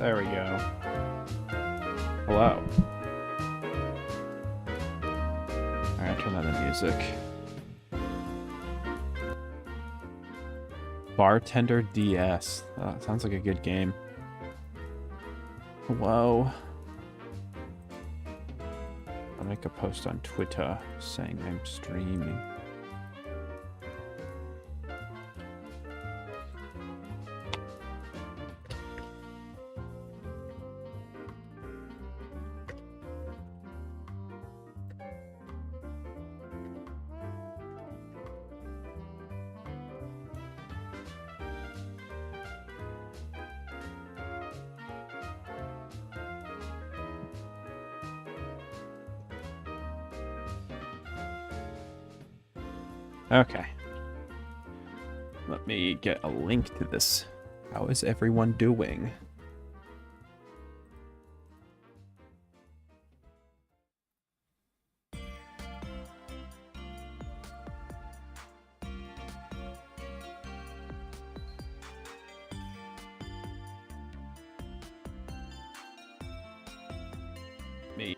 There we go. Hello. Alright, turn on the music. Bartender DS. Oh, sounds like a good game. Hello. I'll make a post on Twitter saying I'm streaming. Okay. Let me get a link to this. How is everyone doing? Me.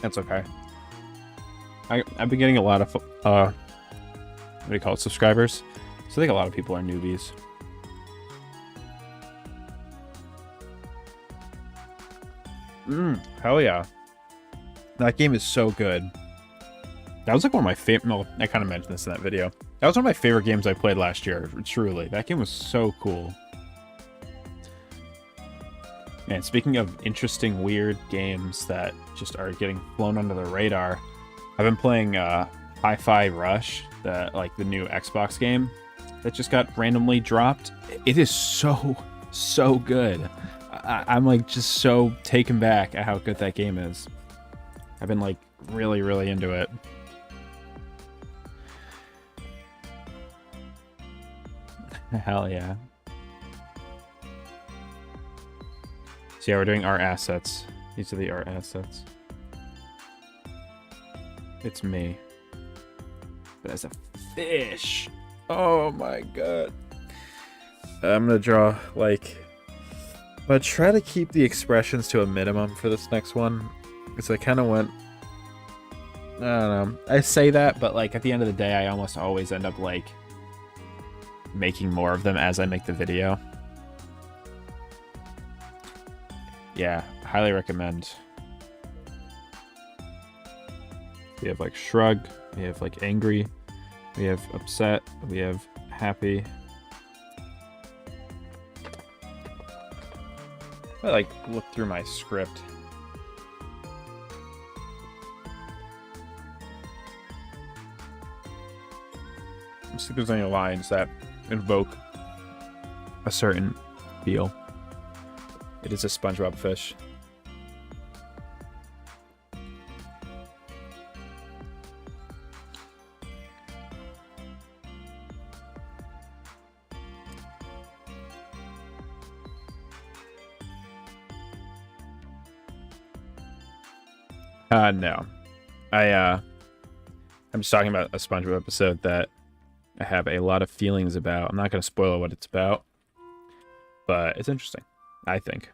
That's okay. I've been getting a lot of, what do you call it, subscribers. So I think a lot of people are newbies. Hell yeah. That game is so good. That was like one of my favorite, no, I kind of mentioned this in that video. That was one of my favorite games I played last year, truly. That game was so cool. Man, speaking of interesting, weird games that just are getting flown under the radar, I've been playing Hi-Fi Rush, the new Xbox game that just got randomly dropped. It is so good. I'm like just so taken back at how good that game is. I've been like really into it. Hell yeah. So yeah, we're doing art assets. These are the art assets. It's me. But as a fish. Oh my god. I'm gonna draw, like... I'm gonna try to keep the expressions to a minimum for this next one. Because I kind of went... I don't know. I say that, but like at the end of the day, I almost always end up like... making more of them as I make the video. Yeah, highly recommend. We have like shrug, we have like angry, we have upset, we have happy. I like look through my script. Let's see if there's any lines that invoke a certain feel. It is a SpongeBob fish. No. I'm just talking about a SpongeBob episode that I have a lot of feelings about. I'm not going to spoil what it's about, but it's interesting, I think.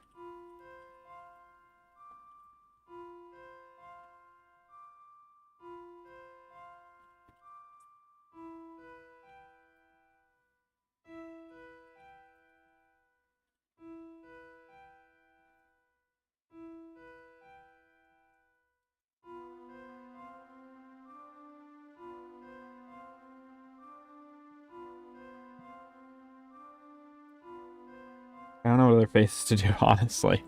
I don't know what other faces to do, honestly.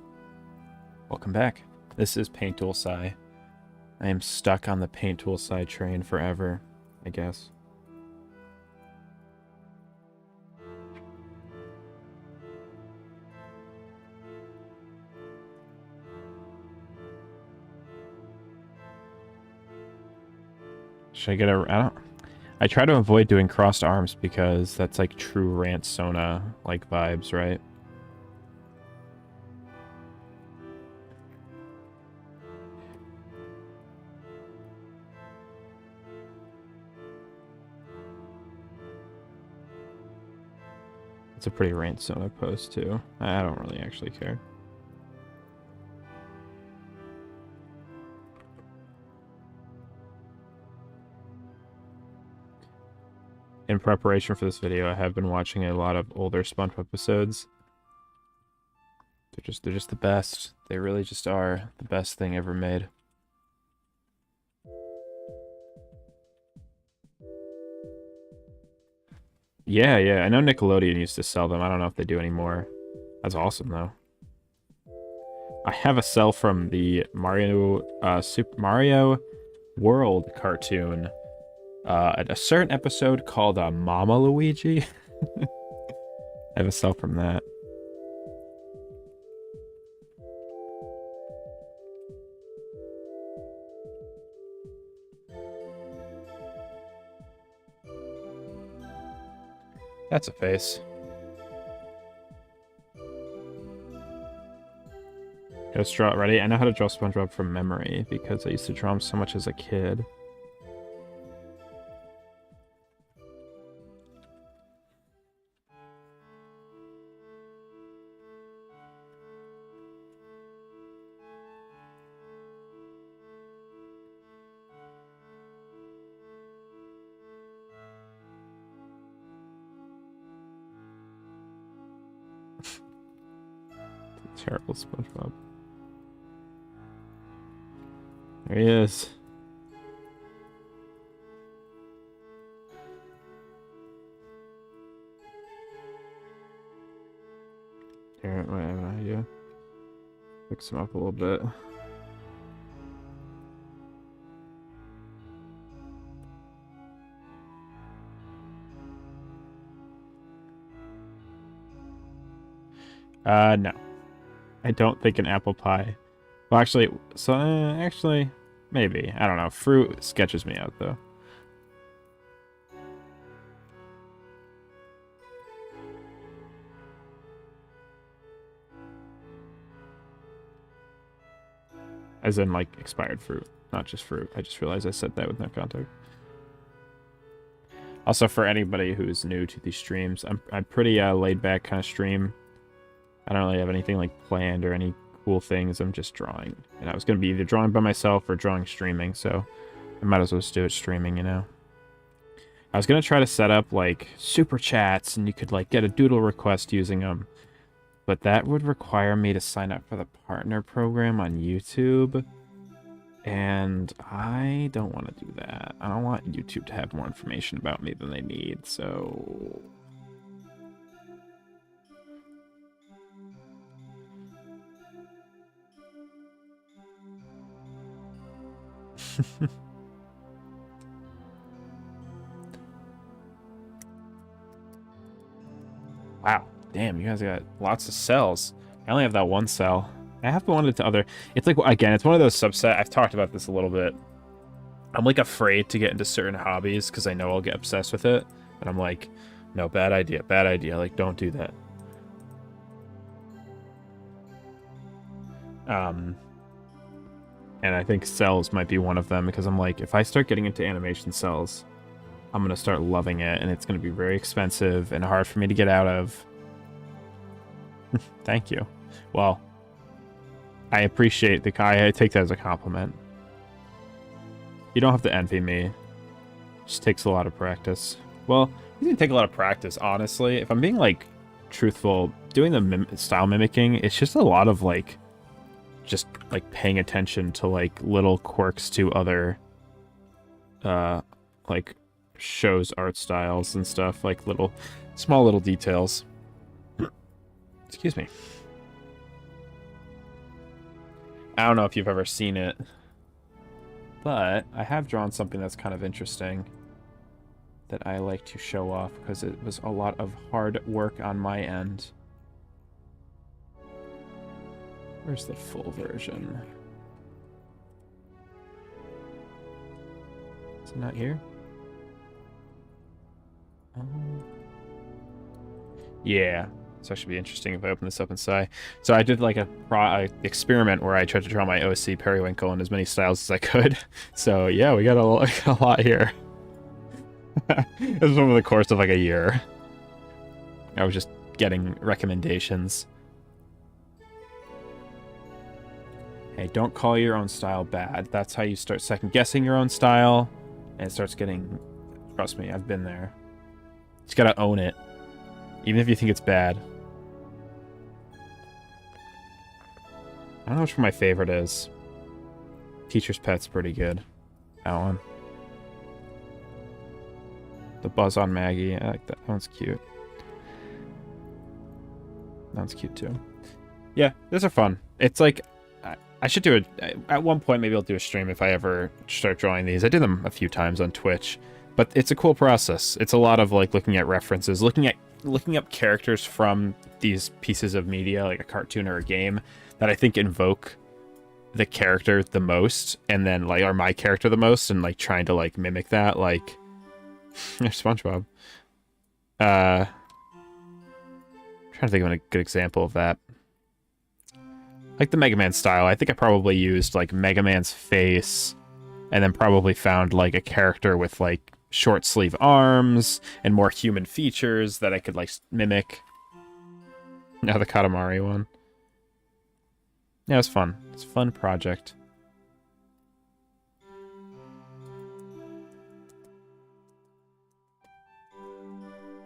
Welcome back. This is Paint Tool Sci. I am stuck on the Paint Tool Sci train forever, I guess. Should I get a... I try to avoid doing crossed arms because that's like true rant Sona like vibes, right? It's a pretty Rainsona post, too. I don't really actually care. In preparation for this video, I have been watching a lot of older SpongeBob episodes. They're just the best. They really just are the best thing ever made. Yeah, yeah. I know Nickelodeon used to sell them. I don't know if they do anymore. That's awesome, though. I have a cell from the Super Mario World cartoon. At a certain episode called Mama Luigi. I have a cell from that. That's a face. Let's draw it. Ready? I know how to draw SpongeBob from memory because I used to draw him so much as a kid. Terrible SpongeBob. There he is. Here, wait, I have an idea. Fix him up a little bit. No. I don't think an apple pie. Well, actually, actually, maybe. I don't know. Fruit sketches me out, though. As in, like, expired fruit, not just fruit. I just realized I said that with no context. Also, for anybody who's new to these streams, I'm pretty laid-back kind of stream. I don't really have anything like planned or any cool things. I'm just drawing. And I was going to be either drawing by myself or drawing streaming, so I might as well just do it streaming, you know? I was going to try to set up like super chats and you could like get a doodle request using them. But that would require me to sign up for the partner program on YouTube. And I don't want to do that. I don't want YouTube to have more information about me than they need, so... Wow, damn, you guys got lots of cells. I only have that one cell. I have wanted to other... It's like, again, it's one of those subset. I've talked about this a little bit. I'm like afraid to get into certain hobbies because I know I'll get obsessed with it. And I'm like, no, bad idea, bad idea. Like, don't do that. And I think cells might be one of them because I'm like, if I start getting into animation cells, I'm going to start loving it and it's going to be very expensive and hard for me to get out of. Thank you. Well, I appreciate I take that as a compliment. You don't have to envy me. It just takes a lot of practice. Well, it doesn't take a lot of practice, honestly. If I'm being, like, truthful, doing the style mimicking, it's just a lot of, like, just like paying attention to like little quirks to other like shows, art styles and stuff, like small little details. Excuse me. I don't know if you've ever seen it, but I have drawn something that's kind of interesting that I like to show off because it was a lot of hard work on my end. Where's the full version? Is it not here? Yeah. So it should be interesting if I open this up inside. So I did like a experiment where I tried to draw my OC Periwinkle in as many styles as I could. So yeah, we got a lot here. It was over the course of like a year. I was just getting recommendations. Hey, don't call your own style bad. That's how you start second-guessing your own style, and it starts getting... Trust me, I've been there. You just gotta own it, even if you think it's bad. I don't know which one my favorite is. Teacher's Pet's pretty good. That one. The Buzz on Maggie, I like that. That one's cute. That one's cute too. Yeah, those are fun. It's like... I should do it at one point. Maybe I'll do a stream if I ever start drawing these. I do them a few times on Twitch, but it's a cool process. It's a lot of like looking at references, looking up characters from these pieces of media, like a cartoon or a game, that I think invoke the character the most, and then like are my character the most, and like trying to like mimic that. Like SpongeBob. Trying to think of a good example of that. Like the Mega Man style, I think I probably used like Mega Man's face, and then probably found like a character with like short sleeve arms and more human features that I could like mimic. Now the Katamari one. Yeah, it was fun. It's a fun project.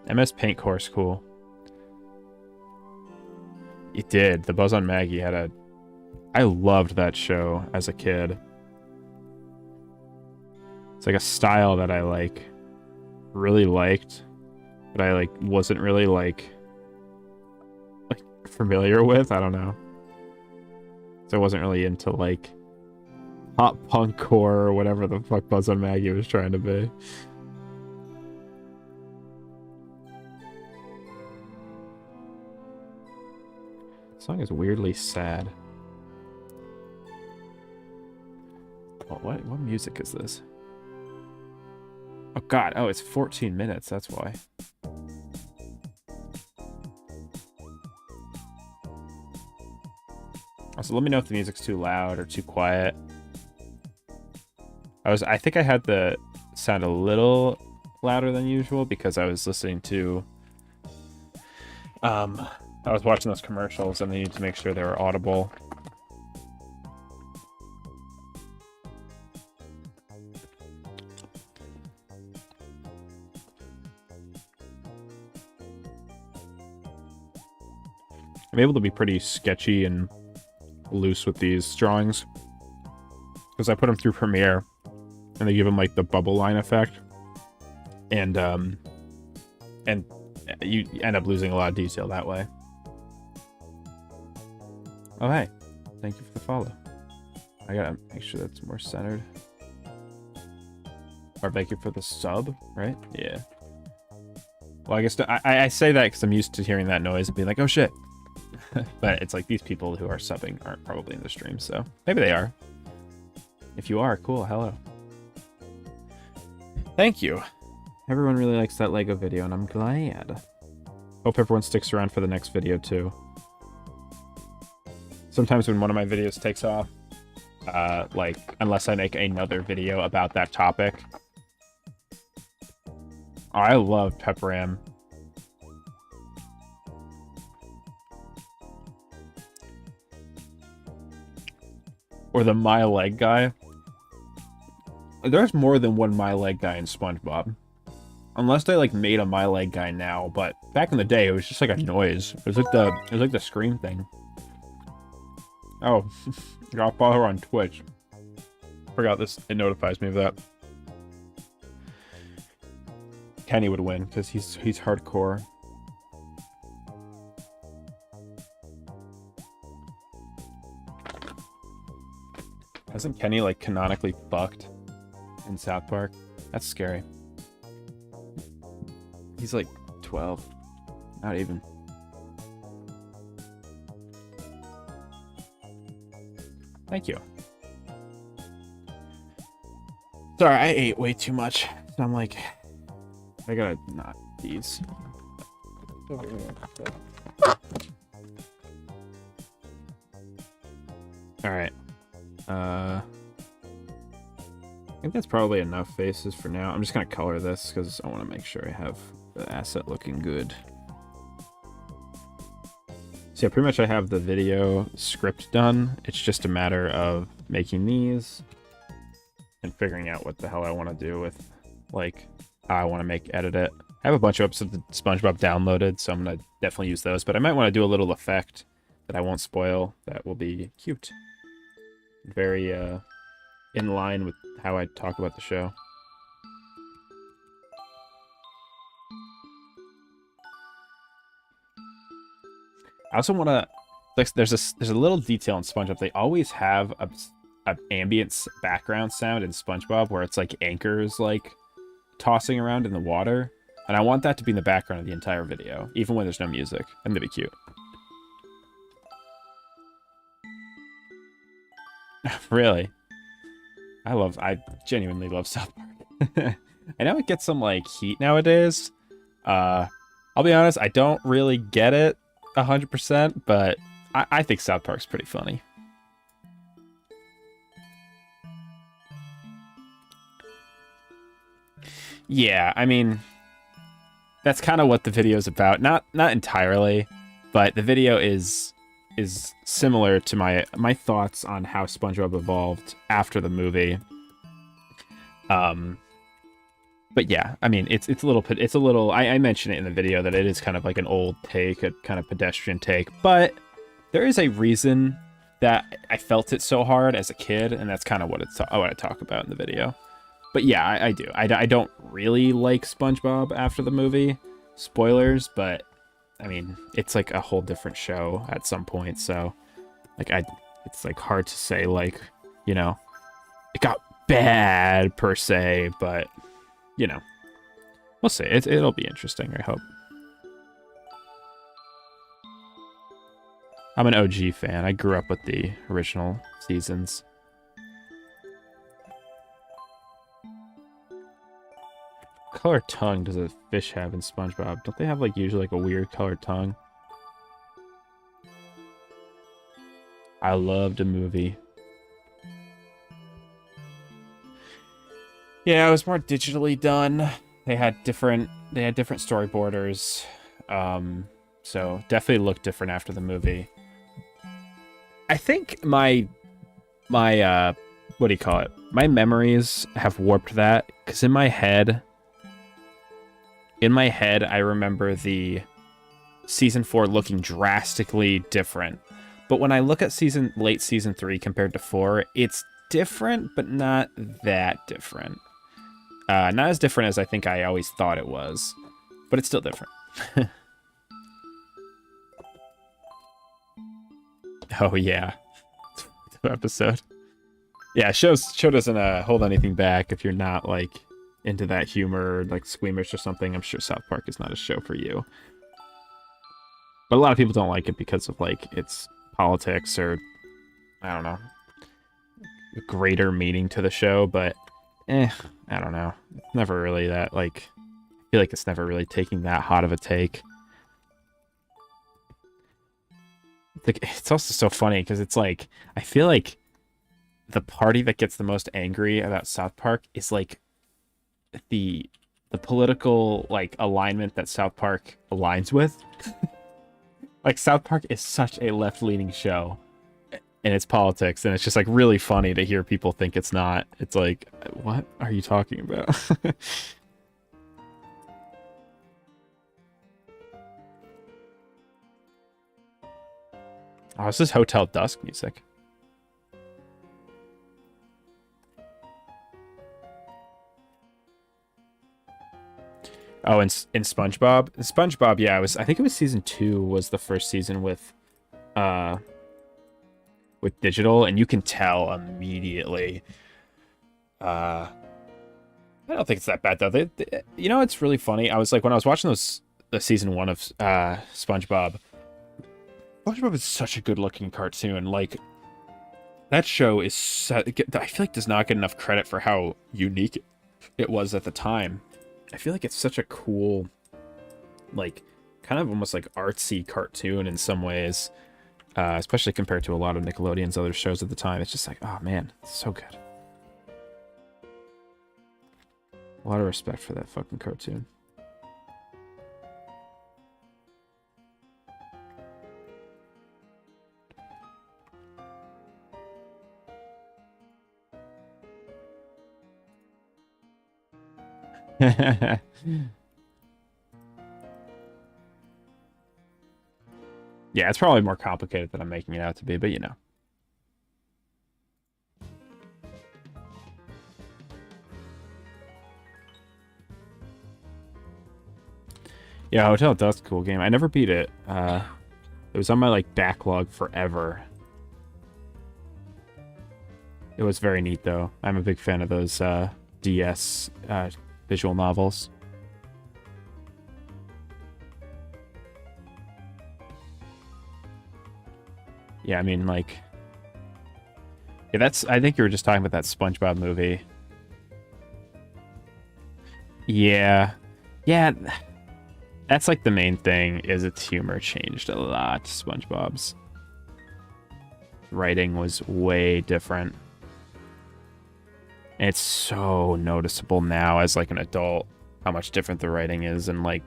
MS Paint course, cool. It did. The Buzz on Maggie had a... I loved that show as a kid. It's like a style that I like really liked, but I like wasn't really like familiar with. I don't know. So I wasn't really into like pop punk core or whatever the fuck Buzz on Maggie was trying to be. The song is weirdly sad. What music is this? Oh god, oh, it's 14 minutes, that's why. Also, let me know if the music's too loud or too quiet. I think I had the sound a little louder than usual because I was listening to I was watching those commercials and they needed to make sure they were audible. I'm able to be pretty sketchy and loose with these drawings because I put them through Premiere and they give them like the bubble line effect, and you end up losing a lot of detail that way. Oh hey, thank you for the follow. I gotta make sure that's more centered. Or thank you for the sub, right? Yeah. Well, I guess I say that because I'm used to hearing that noise and being like, oh shit. But it's like these people who are subbing aren't probably in the stream, so maybe they are. If you are, cool, hello. Thank you. Everyone really likes that Lego video, and I'm glad. Hope everyone sticks around for the next video, too. Sometimes when one of my videos takes off, like, unless I make another video about that topic. Oh, I love Pepperam. Or the My Leg guy. There's more than one My Leg guy in SpongeBob. Unless they like made a My Leg guy now, but back in the day it was just like a noise. It was like the scream thing. Oh, I'll follow her on Twitch. Forgot this, it notifies me of that. Kenny would win because he's hardcore. Hasn't Kenny like canonically fucked in South Park? That's scary. He's like 12. Not even. Thank you. Sorry, I ate way too much. I'm like, I gotta not these. Alright. I think that's probably enough faces for now. I'm just gonna color this because I want to make sure I have the asset looking good. So yeah, pretty much I have the video script done. It's just a matter of making these and figuring out what the hell I want to do with, like, how I want to edit it. I have a bunch of episodes of SpongeBob downloaded, so I'm going to definitely use those. But I might want to do a little effect that I won't spoil that will be cute. Very in line with how I talk about the show. I also want to, like, there's a little detail in SpongeBob. They always have a ambient background sound in SpongeBob where it's like anchors like tossing around in the water, and I want that to be in the background of the entire video, even when there's no music. And that'd be cute. Really? I genuinely love South Park. I know it gets some like heat nowadays. I'll be honest, I don't really get it 100%, but I think South Park's pretty funny. Yeah, I mean, that's kind of what the video's about. Not entirely, but the video is similar to my thoughts on how SpongeBob evolved after the movie. But yeah, I mean, it's a little. I mentioned it in the video that it is kind of like an old take, a kind of pedestrian take, but there is a reason that I felt it so hard as a kid, and that's kind of what I talk about in the video. But yeah, I do. I don't really like SpongeBob after the movie. Spoilers, but I mean, it's like a whole different show at some point, so like it's like hard to say, like, you know, it got bad per se, but you know, we'll see. It'll be interesting, I hope. I'm an OG fan. I grew up with the original seasons. What color tongue does a fish have in SpongeBob? Don't they have like usually like a weird colored tongue? I loved a movie. Yeah, it was more digitally done. They had different storyboarders. So definitely looked different after the movie. I think my what do you call it? My memories have warped that, because in my head I remember the season 4 looking drastically different. But when I look at late season 3 compared to 4, it's different, but not that different. Not as different as I think I always thought it was, but it's still different. Oh yeah, episode. Yeah, show doesn't hold anything back if you're not like into that humor, like squeamish or something. I'm sure South Park is not a show for you. But a lot of people don't like it because of like its politics or I don't know, greater meaning to the show. But I don't know. It's never really that like. I feel like it's never really taking that hot of a take. It's also so funny because it's like I feel like the party that gets the most angry about South Park is like the political like alignment that South Park aligns with. Like South Park is such a left-leaning show in its politics, and it's just like really funny to hear people think it's not. It's like, what are you talking about? Oh, this is Hotel Dusk music. Oh, in SpongeBob? In SpongeBob, yeah, I think it was season 2 was the first season with digital, and you can tell immediately. I don't think it's that bad though. You know, it's really funny. I was like, when I was watching the season 1 of SpongeBob is such a good-looking cartoon. Like, that show is I feel like does not get enough credit for how unique it was at the time. I feel like it's such a cool, like, kind of almost like artsy cartoon in some ways, especially compared to a lot of Nickelodeon's other shows at the time. It's just like, oh man, it's so good. A lot of respect for that fucking cartoon. Yeah, it's probably more complicated than I'm making it out to be, but you know. Yeah, Hotel Dusk, cool game. I never beat it. It was on my like backlog forever. It was very neat though. I'm a big fan of those DS visual novels. Yeah, I mean like, yeah, that's. I think you were just talking about that SpongeBob movie. Yeah, yeah. That's like the main thing is its humor changed a lot. SpongeBob's writing was way different. And it's so noticeable now as like an adult how much different the writing is, and like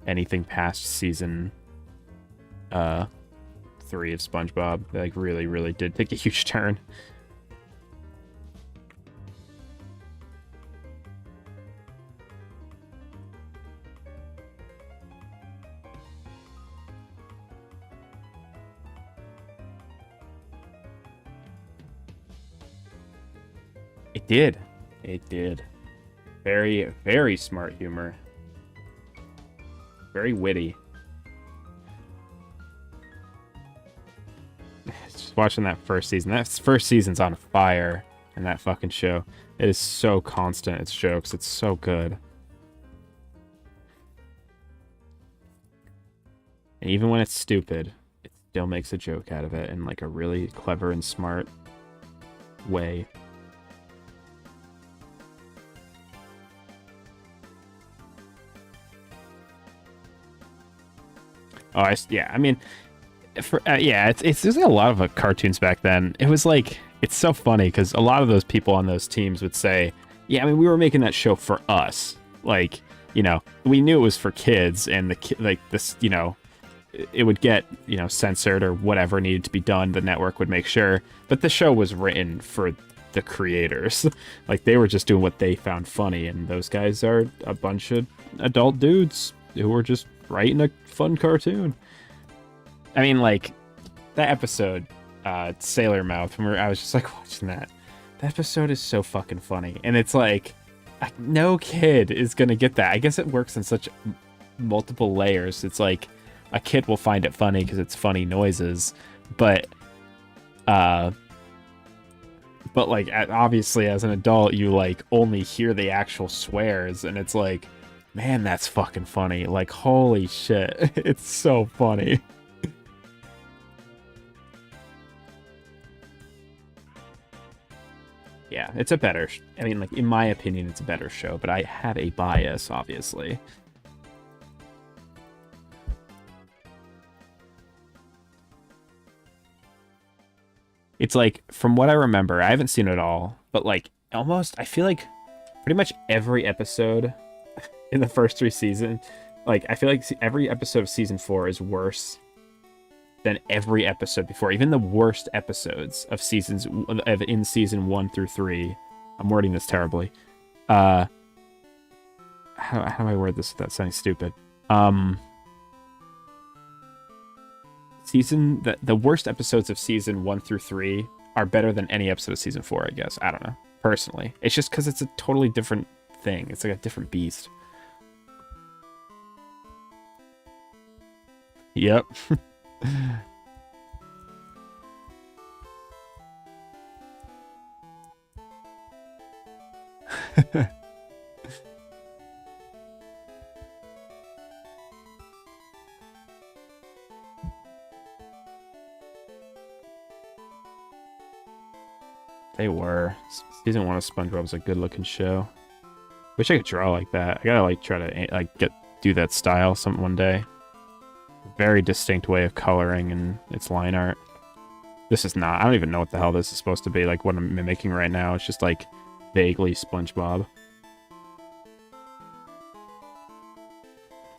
anything past season 3 of SpongeBob, they like really did take a huge turn. It did. It did. Very smart humor. Very witty. Just watching that first season. That first season's on fire in that fucking show. It is so constant, its jokes. It's so good. And even when it's stupid, it still makes a joke out of it in like a really clever and smart way. Oh, yeah. I mean, yeah, it's there's like a lot of cartoons back then. It was like it's so funny because a lot of those people on those teams would say, "Yeah, I mean, we were making that show for us. Like, you know, we knew it was for kids, and like this, you know, it would get censored or whatever needed to be done. The network would make sure, but the show was written for the creators. Like they were just doing what they found funny, and those guys are a bunch of adult dudes who were just writing a fun cartoon. I mean, like that episode, Sailor Mouth, when I was just like watching that. That episode is so fucking funny, and it's like no kid is gonna get that. I guess it works in such multiple layers. It's like a kid will find it funny because it's funny noises, but like obviously as an adult, you like only hear the actual swears, and it's like, man, that's fucking funny. Like, holy shit. It's so funny. Yeah, it's a better... I mean, like, in my opinion, it's a better show, but I have a bias, obviously. It's like, from what I remember, I haven't seen it all, but like, almost, I feel like pretty much every episode in the first 3 seasons, like I feel like every episode of season 4 is worse than every episode before. Even the worst episodes of seasons in season 1 through 3. I'm wording this terribly. How do I word this without sounding stupid? The worst episodes of season 1 through 3 are better than any episode of season 4, I guess. I don't know. Personally, it's just because it's a totally different thing. It's like a different beast. Yep. They were. Season 1 of SpongeBob was a good looking show. Wish I could draw like that. I gotta like try to like do that style one day. Very distinct way of coloring and its line art. This is not. I don't even know what the hell this is supposed to be. Like what I'm mimicking right now. It's just like vaguely SpongeBob.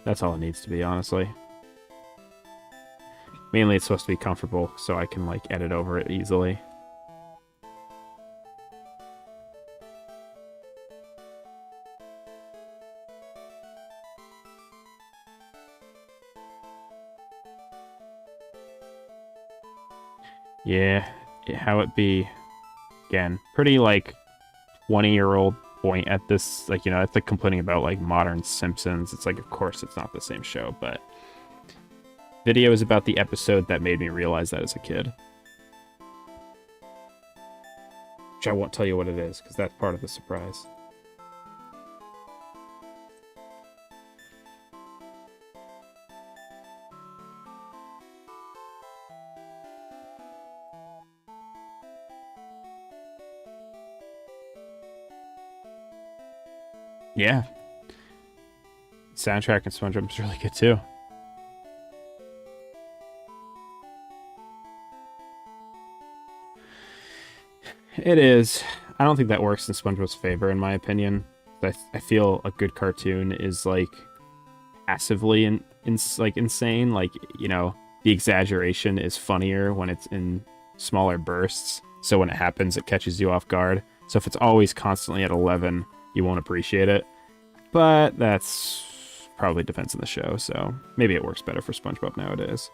That's all it needs to be, honestly. Mainly it's supposed to be comfortable so I can like edit over it easily. Yeah, how it be. Again, pretty like 20-year-old point at this, like, it's like complaining about like modern Simpsons. It's like, of course it's not the same show, but video is about the episode that made me realize that as a kid. Which I won't tell you what it is, because that's part of the surprise. Yeah. Soundtrack in SpongeBob is really good too. It is. I don't think that works in SpongeBob's favor, in my opinion. I feel a good cartoon is like passively like insane. Like, the exaggeration is funnier when it's in smaller bursts. So when it happens, it catches you off guard. So if it's always constantly at 11, you won't appreciate it. But that's probably depends on the show, so maybe it works better for SpongeBob nowadays.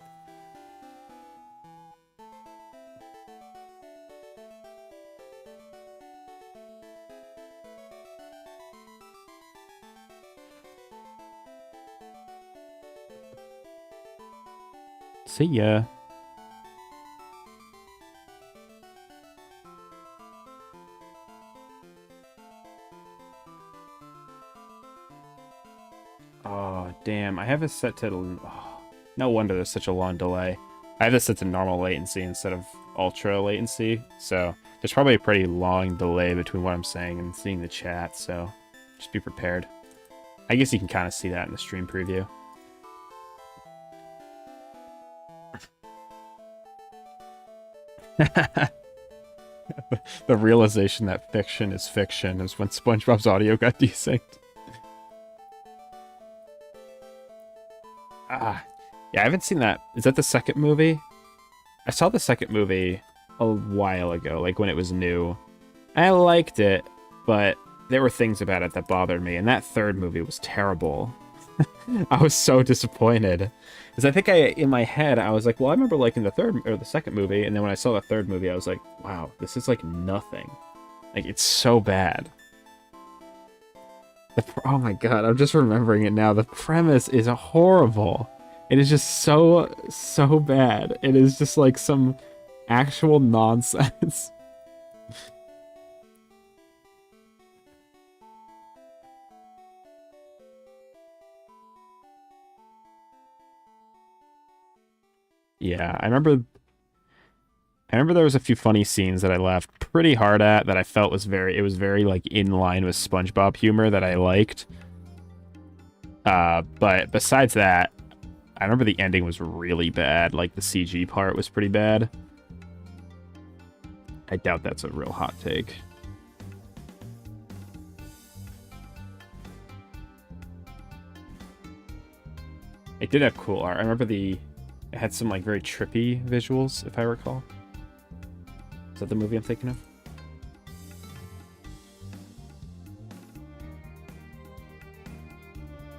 See ya. Oh, damn. I have this set to... Oh, no wonder there's such a long delay. I have this set to normal latency instead of ultra latency, so there's probably a pretty long delay between what I'm saying and seeing the chat, so just be prepared. I guess you can kind of see that in the stream preview. The realization that fiction is fiction is when SpongeBob's audio got desynced. Yeah, I haven't seen that. Is that the second movie? I saw the second movie a while ago, like when it was new. I liked it, but there were things about it that bothered me, and that third movie was terrible. I was so disappointed. Because I think in my head, I was like, well, I remember liking the second movie, and then when I saw the third movie, I was like, wow, this is like nothing. Like, it's so bad. Oh my god, I'm just remembering it now. The premise is horrible. It is just so bad. It is just like some actual nonsense. Yeah, I remember there was a few funny scenes that I laughed pretty hard at that I felt was very like in line with SpongeBob humor that I liked. But besides that, I remember the ending was really bad. Like the CG part was pretty bad. I doubt that's a real hot take. It did have cool art. I remember it had some like very trippy visuals, if I recall. Is that the movie I'm thinking of?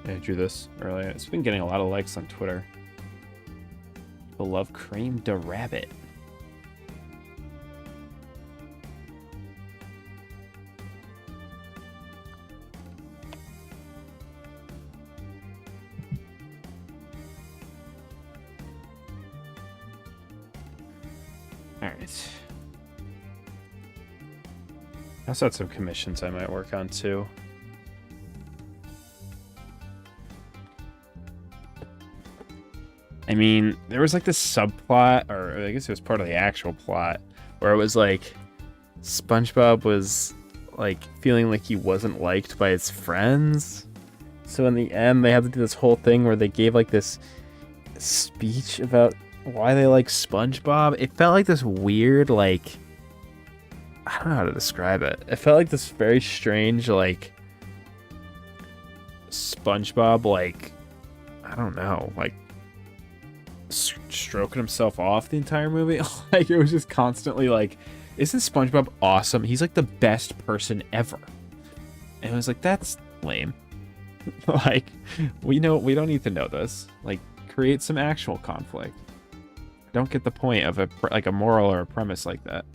Yeah, I drew this earlier. It's been getting a lot of likes on Twitter. People love Cream da Rabbit. Alright. I also had some commissions I might work on too. I mean, there was like this subplot, or I guess it was part of the actual plot, where it was like SpongeBob was like feeling like he wasn't liked by his friends. So in the end, they had to do this whole thing where they gave like this speech about why they like SpongeBob. It felt like this weird, like, I don't know how to describe it. It felt like this very strange, like, SpongeBob, like, I don't know, like, stroking himself off the entire movie. Like, it was just constantly like, isn't SpongeBob awesome? He's like the best person ever. And it was like, that's lame. Like, we don't need to know this. Like, create some actual conflict. don't get the point of a moral or a premise like that.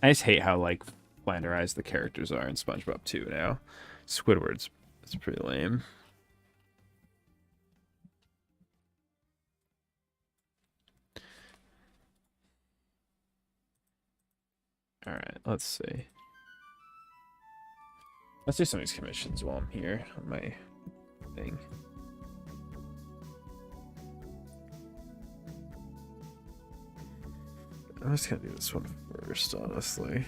I just hate how like flanderized the characters are in SpongeBob 2 now. Squidward's it's pretty lame. All right, let's see. Let's do some of these commissions while I'm here on my thing. I'm just gonna do this one first, honestly.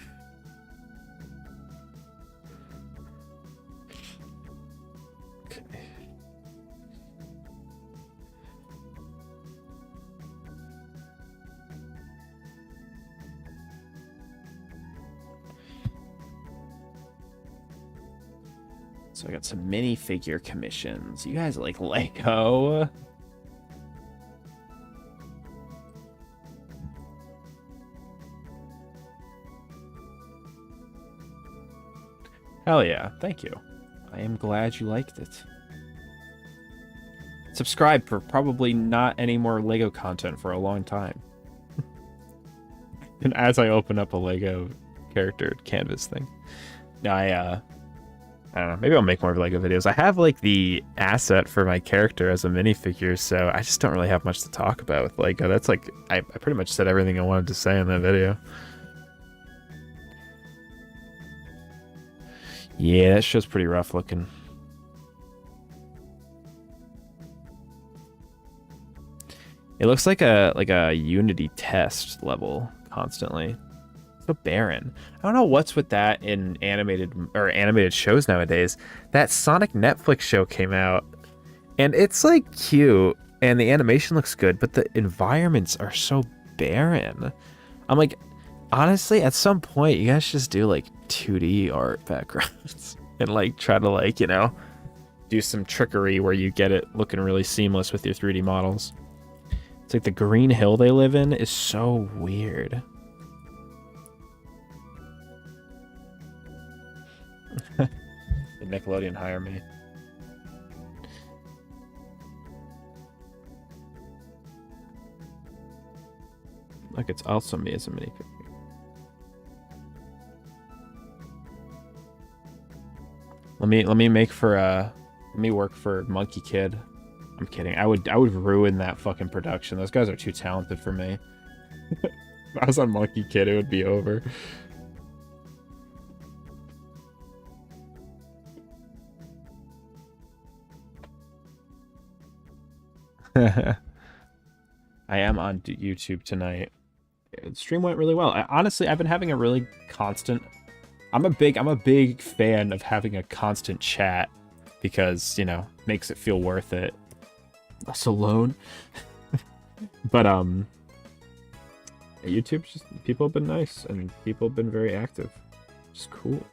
Okay. So I got some minifigure commissions. You guys like Lego? Hell yeah, thank you. I am glad you liked it. Subscribe for probably not any more Lego content for a long time. And as I open up a Lego character canvas thing. No, I don't know, maybe I'll make more Lego videos. I have like the asset for my character as a minifigure, so I just don't really have much to talk about with Lego. That's like, I pretty much said everything I wanted to say in that video. Yeah, that show's pretty rough looking. It looks like a Unity test level constantly. So barren. I don't know what's with that in animated shows nowadays. That Sonic Netflix show came out, and it's like cute, and the animation looks good, but the environments are so barren. I'm like, honestly, at some point, you guys just do like 2D art backgrounds and like try to like, you know, do some trickery where you get it looking really seamless with your 3D models. It's like the green hill they live in is so weird. Did Nickelodeon hire me? Look, it's also me as a minifigure. Let me work for Monkey Kid. I'm kidding. I would ruin that fucking production. Those guys are too talented for me. If I was on Monkey Kid, it would be over. I am on YouTube tonight. The stream went really well. Honestly, I've been having a really constant. I'm a big fan of having a constant chat because, you know, makes it feel worth it. Us alone. But YouTube, just people have been nice and people have been very active. Just cool.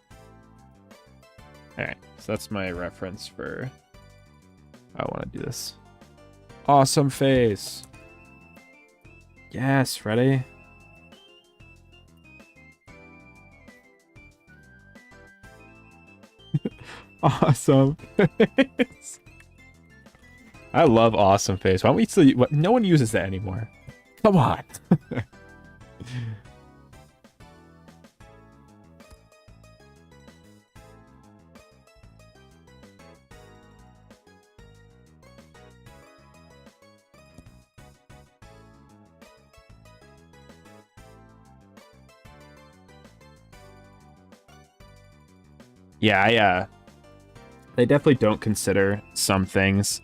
All right, so that's my reference for. I want to do this. Awesome face. Yes, ready? Awesome face. I love awesome face. Why don't we still? No one uses that anymore. Come on. Yeah, they definitely don't consider some things.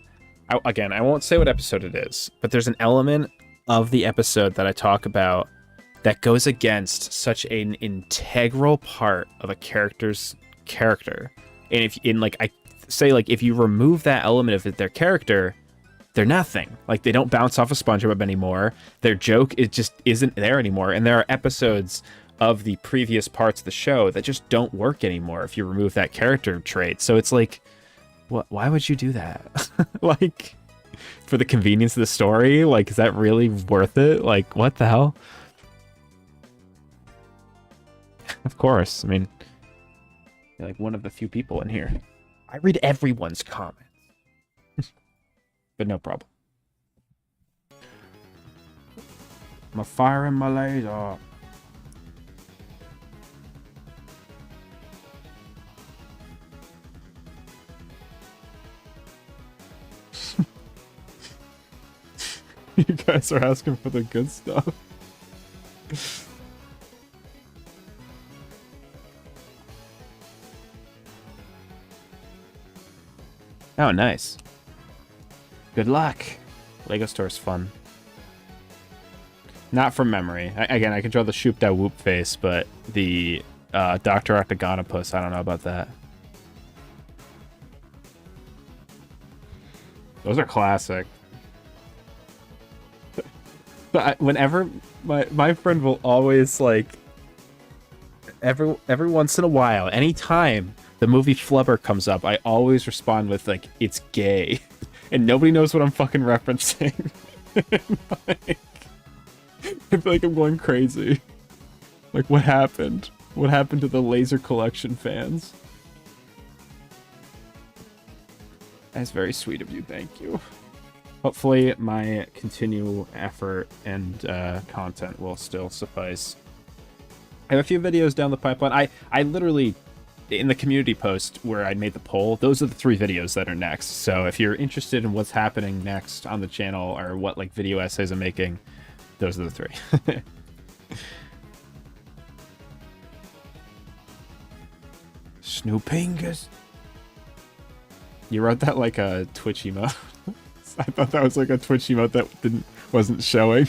Again, I won't say what episode it is, but there's an element of the episode that I talk about that goes against such an integral part of a character's character. And if you remove that element of their character, they're nothing. Like, they don't bounce off of SpongeBob anymore. Their joke just isn't there anymore. And there are episodes of the previous parts of the show that just don't work anymore if you remove that character trait. So it's like, why would you do that? Like, for the convenience of the story? Like, is that really worth it? Like, what the hell? Of course. I mean, you're like one of the few people in here. I read everyone's comments. But no problem. I'm firing my laser. You guys are asking for the good stuff. Oh, nice. Good luck. Lego Store's fun. Not from memory. Again, I can draw the Shoop Da Whoop face, but the Dr. Octagonopus, I don't know about that. Those are classic. But whenever my friend will always like every once in a while, anytime the movie Flubber comes up, I always respond with like, it's gay. And nobody knows what I'm fucking referencing. Like, I feel like I'm going crazy. Like, what happened? What happened to the Laser Collection fans? That's very sweet of you, thank you. Hopefully my continual effort and content will still suffice. I have a few videos down the pipeline. I literally, in the community post where I made the poll, those are the 3 videos that are next. So if you're interested in what's happening next on the channel or what like video essays I'm making, those are the 3. Snoopingus. You wrote that like a Twitch emote. I thought that was like a Twitch emote that wasn't showing.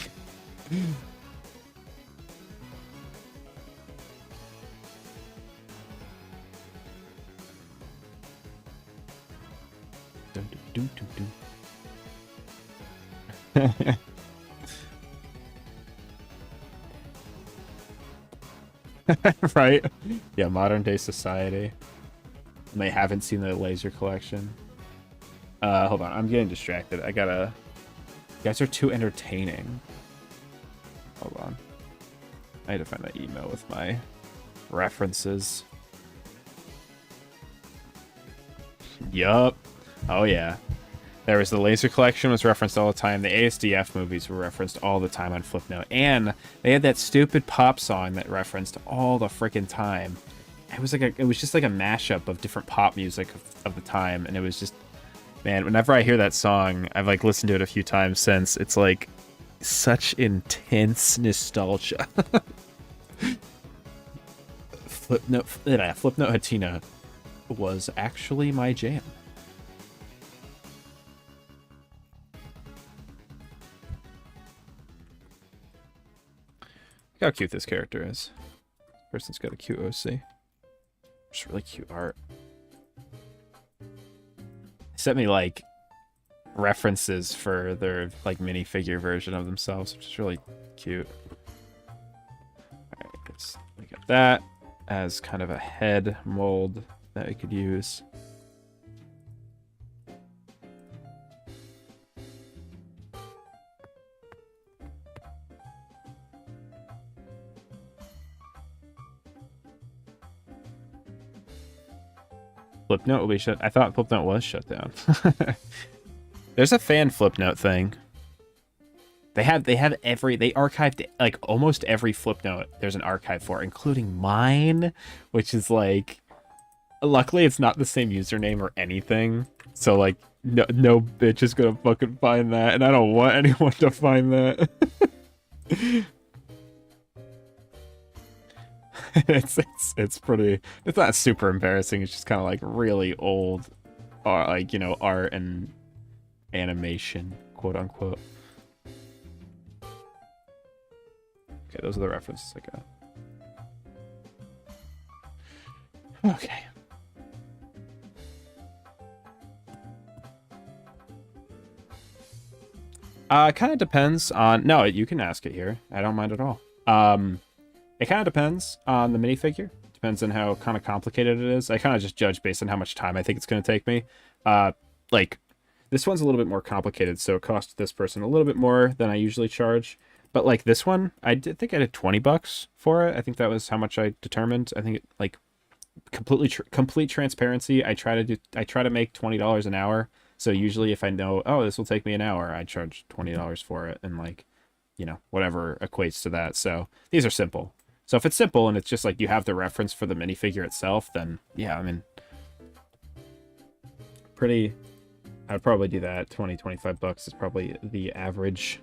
Right? Yeah, modern day society. And they haven't seen the Laser Collection. Hold on, I'm getting distracted. I gotta... You guys are too entertaining. Hold on. I need to find that email with my references. Yup. Oh yeah. There was the Laser Collection was referenced all the time. The ASDF movies were referenced all the time on Flipnote. And they had that stupid pop song that referenced all the freaking time. It was just like a mashup of different pop music of the time, and it was just, man, whenever I hear that song, I've like listened to it a few times since. It's like such intense nostalgia. Flipnote Hatina was actually my jam. Look how cute this character is. Person's got a cute OC. Just really cute art. Sent me like references for their like minifigure version of themselves, which is really cute. Alright, we got that as kind of a head mold that we could use. Flipnote will be shut. I thought Flipnote was shut down. There's a fan Flipnote thing. They archived like almost every Flipnote. There's an archive for, including mine, which is like, luckily it's not the same username or anything. So like, no bitch is gonna fucking find that, and I don't want anyone to find that. It's pretty, it's not super embarrassing, it's just kind of like really old like, you know, art and animation, quote unquote. Okay, those are the references I got. Okay. It kind of depends on, no, you can ask it here, I don't mind at all. It kind of depends on the minifigure. Depends on how kind of complicated it is. I kind of just judge based on how much time I think it's going to take me. Like, this one's a little bit more complicated, so it cost this person a little bit more than I usually charge. But like this one, I think I did $20 for it. I think that was how much I determined. I think it, like complete transparency. I try to make $20 an hour. So usually if I know, oh, this will take me an hour, I charge $20 for it, and like, whatever equates to that. So these are simple. So if it's simple and it's just like you have the reference for the minifigure itself, then yeah, I mean, I'd probably do that. 20-25 bucks is probably the average.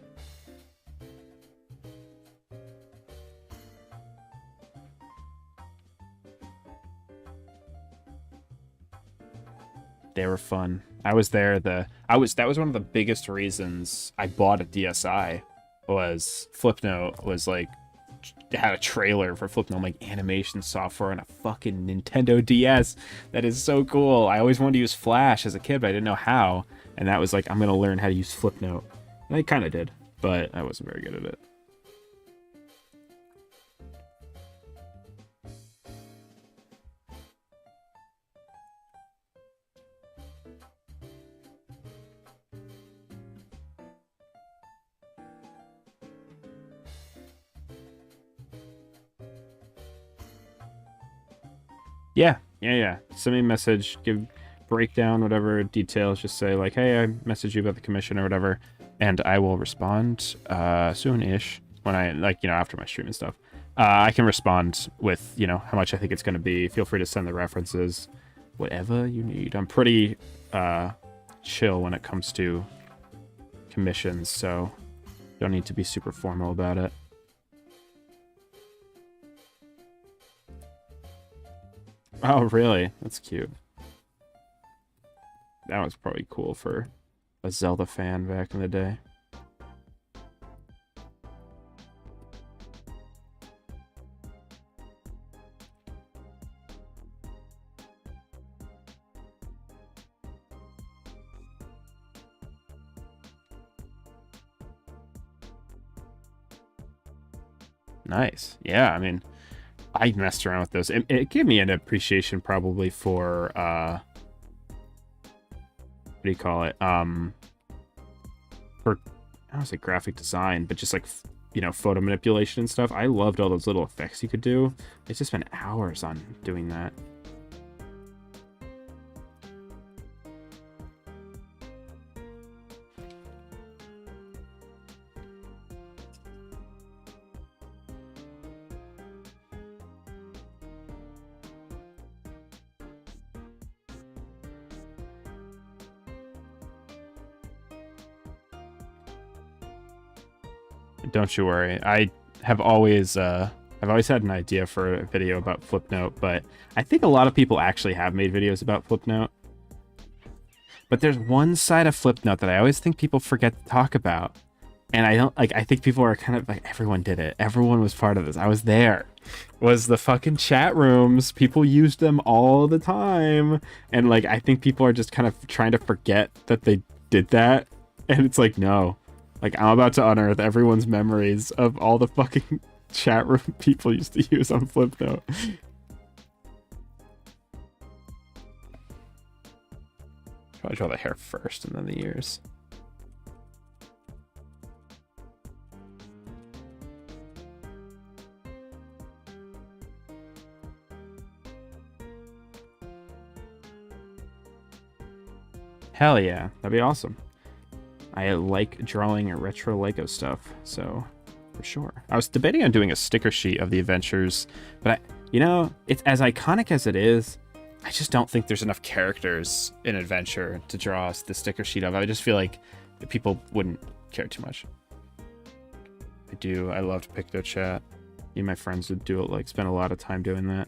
They were fun. I was there. That was one of the biggest reasons I bought a DSi. Was Flipnote was like had a trailer for Flipnote, like animation software on a fucking Nintendo DS. That is so cool. I always wanted to use Flash as a kid, but I didn't know how. And that was like, I'm gonna learn how to use Flipnote. And I kind of did, but I wasn't very good at it. Yeah. Send me a message, give breakdown, whatever details, just say like, hey, I messaged you about the commission or whatever, and I will respond soon-ish when I, like, after my stream and stuff. I can respond with, how much I think it's going to be. Feel free to send the references, whatever you need. I'm pretty chill when it comes to commissions, so don't need to be super formal about it. Oh, really? That's cute. That was probably cool for a Zelda fan back in the day. Nice. Yeah, I mean, I messed around with those. It gave me an appreciation probably for, what do you call it? For, I don't say graphic design, but just like, photo manipulation and stuff. I loved all those little effects you could do. I just spent hours on doing that. Don't you worry. I've always had an idea for a video about Flipnote, but I think a lot of people actually have made videos about Flipnote. But there's one side of Flipnote that I always think people forget to talk about. And I think people are kind of like, everyone did it. Everyone was part of this. I was there. Was the fucking chat rooms. People used them all the time. And like, I think people are just kind of trying to forget that they did that. And it's like, no. Like, I'm about to unearth everyone's memories of all the fucking chat room people used to use on Flipnote. Probably draw the hair first and then the ears. Hell yeah, that'd be awesome. I like drawing retro Lego stuff, so for sure. I was debating on doing a sticker sheet of the adventures, but it's as iconic as it is, I just don't think there's enough characters in Adventure to draw the sticker sheet of. I just feel like people wouldn't care too much. I love to pick their chat. Me and my friends would do it, like spend a lot of time doing that.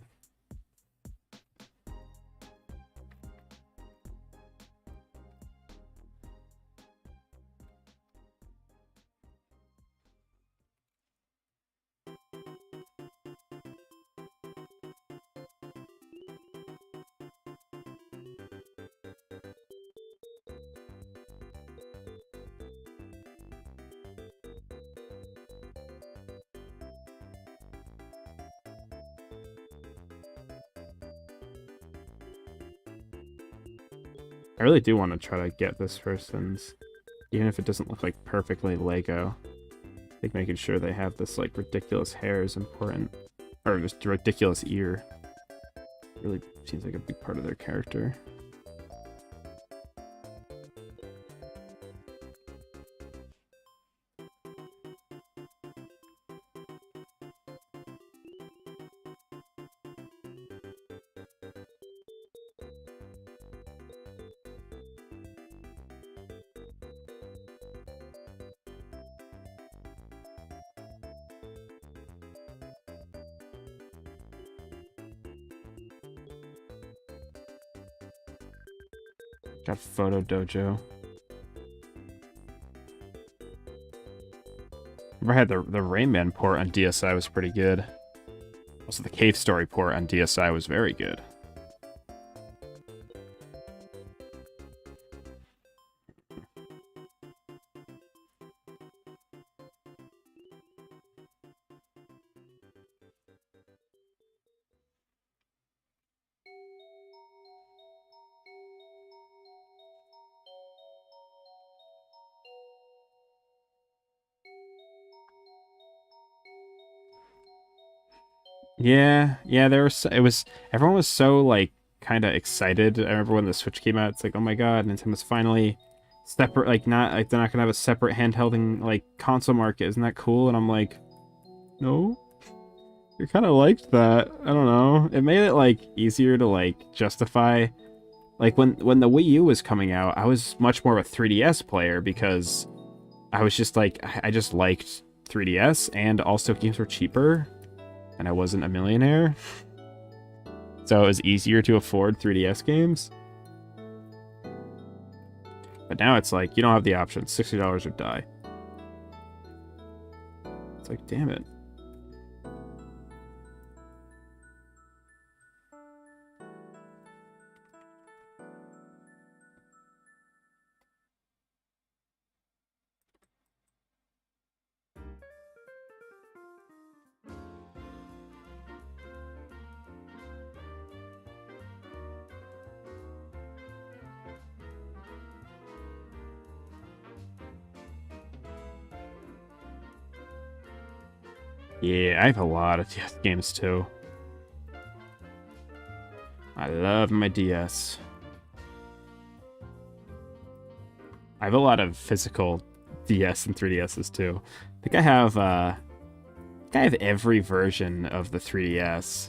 I really do want to try to get this person's, even if it doesn't look like perfectly Lego. I think making sure they have this like ridiculous hair is important, or just ridiculous ear. Really seems like a big part of their character. Got Photo Dojo. Remember I had the Rayman port on DSi was pretty good. Also the Cave Story port on DSi was very good. Yeah, there was everyone was so like kind of excited. I remember when the Switch came out, it's like, oh my god, Nintendo's finally separate, like not like they're not gonna have a separate handhelding like console market. Isn't that cool? And I'm like, no, you kind of liked that. I don't know. It made it like easier to like justify. Like when the Wii U was coming out, I was much more of a 3DS player because I was just like I just liked 3DS, and also games were cheaper. And I wasn't a millionaire, so it was easier to afford 3DS games. But now it's like, you don't have the option. $60 or die. It's like, damn it. Yeah, I have a lot of DS games too. I love my DS. I have a lot of physical DS and 3DSs too. I think I have every version of the 3DS.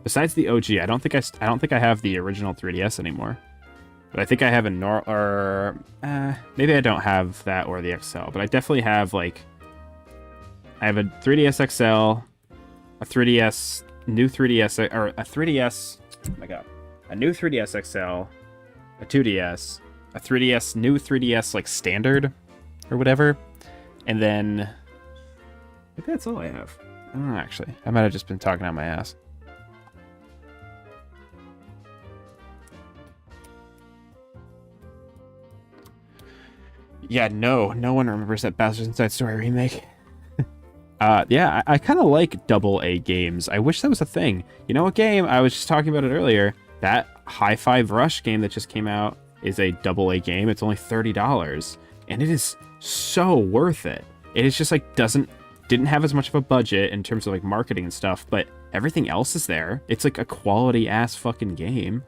Besides the OG, I don't think I have the original 3DS anymore. But I think I have maybe I don't have that or the XL, but I definitely have like I have a 3DS XL, a 3DS, new 3DS, or a 3DS, oh my god, a new 3DS XL, a 2DS, a 3DS, new 3DS, like, standard, or whatever, and then, I think that's all I have. I don't know, actually. I might have just been talking out my ass. Yeah, no one remembers that Bowser's Inside Story remake. Yeah, I kind of like AA games. I wish that was a thing. You know what game? I was just talking about it earlier. That High Five Rush game that just came out is a AA game. It's only $30, and it is so worth it. It is just like didn't have as much of a budget in terms of like marketing and stuff, but everything else is there. It's like a quality ass fucking game.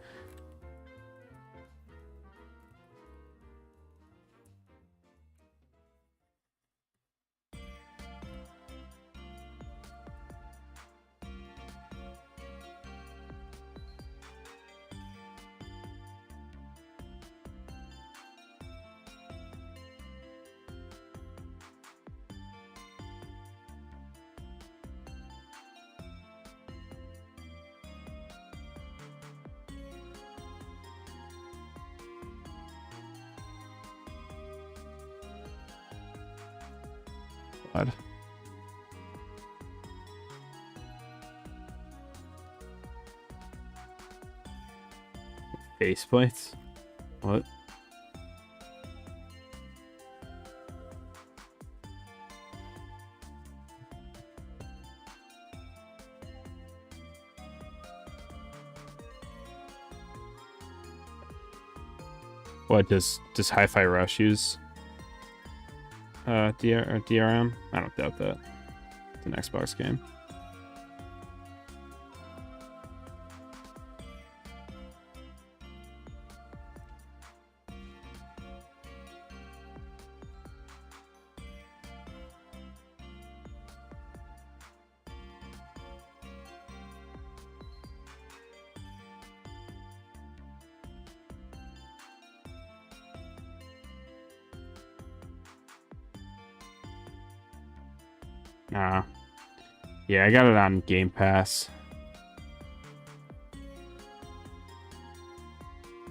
God. Faceplates? What? What does Hi-Fi Rush use? DRM? I don't doubt that. It's an Xbox game. Uh, yeah, I got it on Game Pass,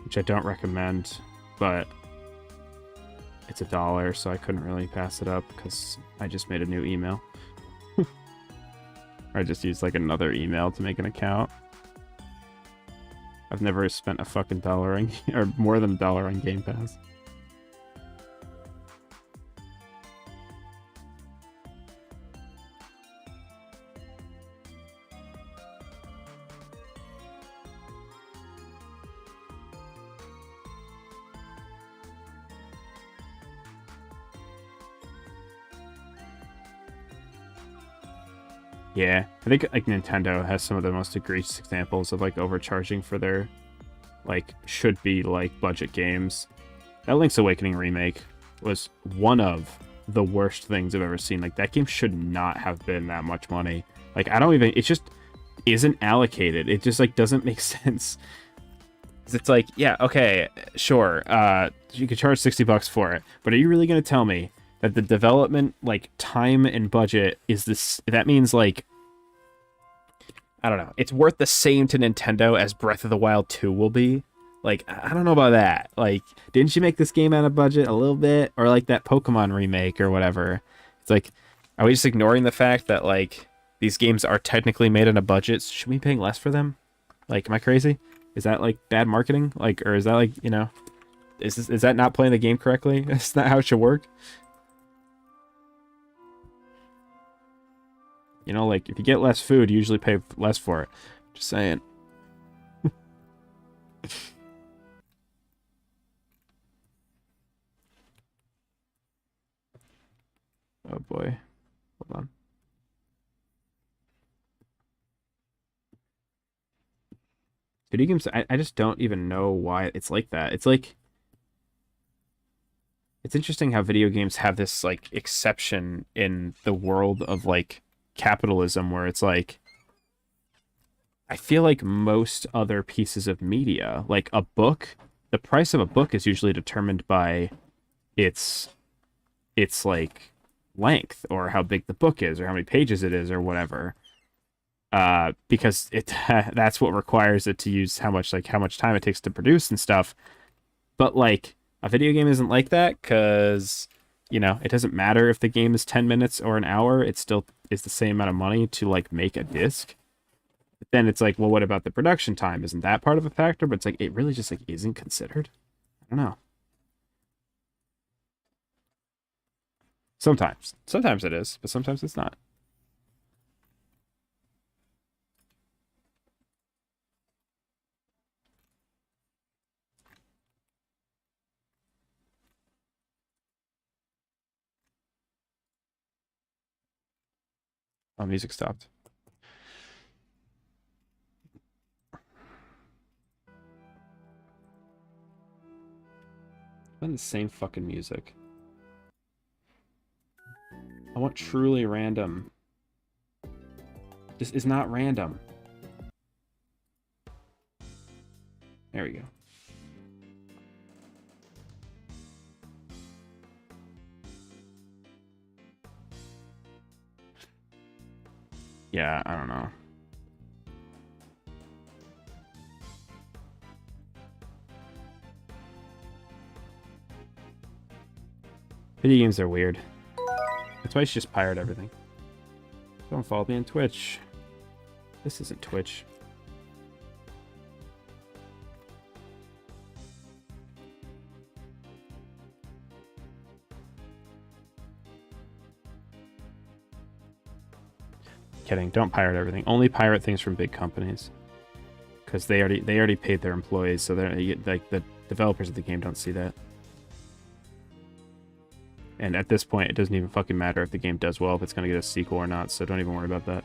which I don't recommend, but it's $1, so I couldn't really pass it up because I just made a new email. Or I just used like another email to make an account. I've never spent a fucking dollar on, or more than $1 on Game Pass. Yeah, I think like Nintendo has some of the most egregious examples of like overcharging for their like should be like budget games. That Link's Awakening remake was one of the worst things I've ever seen. Like that game should not have been that much money. Like I don't even, it just isn't allocated. It just like doesn't make sense. It's like, yeah, okay, sure. You could charge $60 for it, but are you really gonna tell me that the development like time and budget is this? That means like, I don't know. It's worth the same to Nintendo as Breath of the Wild 2 will be. Like, I don't know about that. Like, didn't you make this game out of budget a little bit? Or like that Pokemon remake or whatever. It's like, are we just ignoring the fact that like these games are technically made on a budget? Should we be paying less for them? Like, am I crazy? Is that like bad marketing? Like, or is that like, you know, is that not playing the game correctly? That's not how it should work. You know, like if you get less food, you usually pay less for it. Just saying. Oh boy. Hold on. Video games, I just don't even know why it's like that. It's like, it's interesting how video games have this like exception in the world of like capitalism where it's like, I feel like most other pieces of media, like a book, the price of a book is usually determined by its like length or how big the book is or how many pages it is or whatever. Because it that's what requires it to use how much time it takes to produce and stuff. But like a video game isn't like that because you know it doesn't matter if the game is 10 minutes or an hour. It still is the same amount of money to like make a disc. But then it's like, well, what about the production time? Isn't that part of a factor? But it's like it really just like isn't considered. I don't know. Sometimes it is, but sometimes it's not. Oh, music stopped. Playing the same fucking music. I want truly random. This is not random. There we go. Yeah, I don't know. Video games are weird. That's why you should just pirate everything. Don't follow me on Twitch. This isn't Twitch. Kidding. Don't pirate everything. Only pirate things from big companies. Because they already paid their employees, so they're like the developers of the game don't see that. And at this point, it doesn't even fucking matter if the game does well, if it's going to get a sequel or not, so don't even worry about that.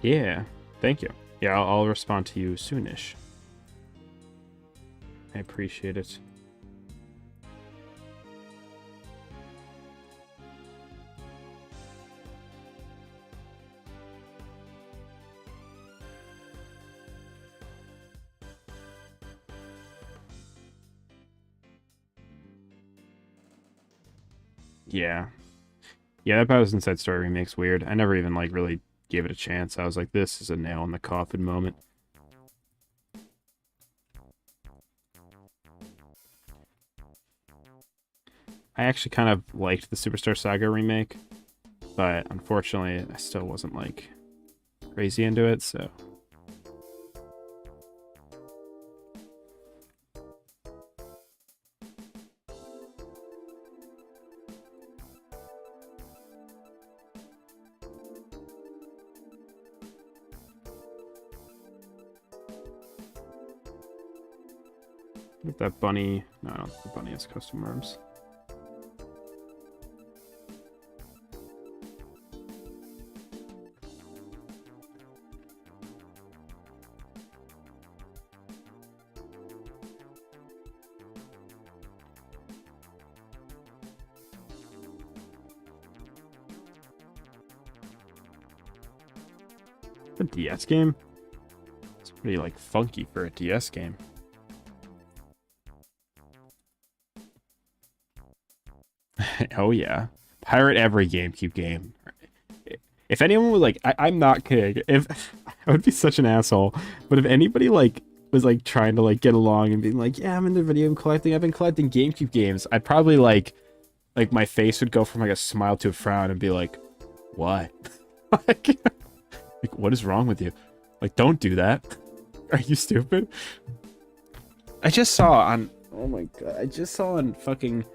Yeah, thank you. Yeah, I'll respond to you soonish. I appreciate it. Yeah. Yeah, that Bowser's Inside Story remake's weird. I never even, like, really gave it a chance. I was like, this is a nail in the coffin moment. I actually kind of liked the Superstar Saga remake, but unfortunately, I still wasn't, like, crazy into it, so... With that bunny... No, I don't think the bunny has custom arms. A DS game? It's pretty, like, funky for a DS game. Oh yeah, pirate every GameCube game. If anyone would like, I'm not kidding. If I would be such an asshole, but if anybody like was like trying to like get along and being like, yeah, I'm into video game collecting. I've been collecting GameCube games. I'd probably like my face would go from like a smile to a frown and be like, what? like, what is wrong with you? Like, don't do that. Are you stupid? I just saw on. Oh my god! I just saw on fucking.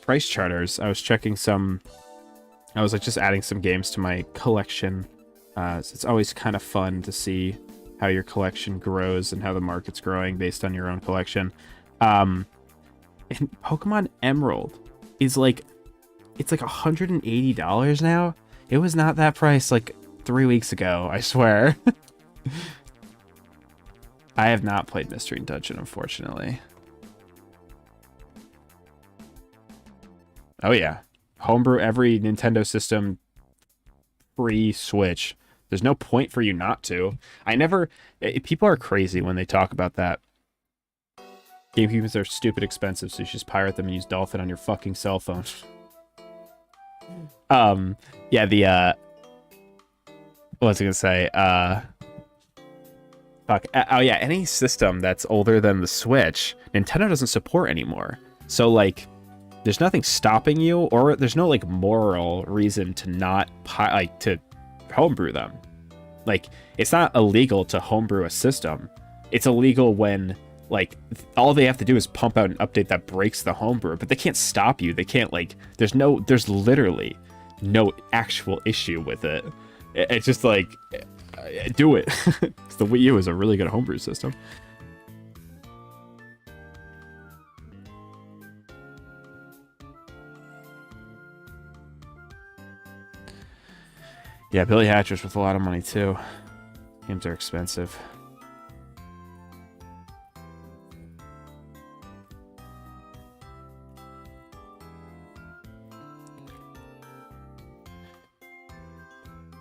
Price charters. I was checking some. I was like just adding some games to my collection. So it's always kind of fun to see how your collection grows and how the market's growing based on your own collection. And Pokemon Emerald is like, it's like $180 now. It was not that price like 3 weeks ago, I swear. I have not played Mystery Dungeon, unfortunately. Oh yeah, homebrew every Nintendo system, free Switch. There's no point for you not to. People are crazy when they talk about that. GameCubes are stupid expensive, so you should just pirate them and use Dolphin on your fucking cell phone. Yeah, what was I gonna say? Fuck. Oh yeah, any system that's older than the Switch, Nintendo doesn't support anymore. So like, there's nothing stopping you, or there's no like moral reason to not to homebrew them. Like, it's not illegal to homebrew a system. It's illegal when like all they have to do is pump out an update that breaks the homebrew, but they can't stop you. They can't like. There's literally no actual issue with it. It's just like, do it. The Wii U is a really good homebrew system. Yeah, Billy Hatcher's with a lot of money too. Games are expensive.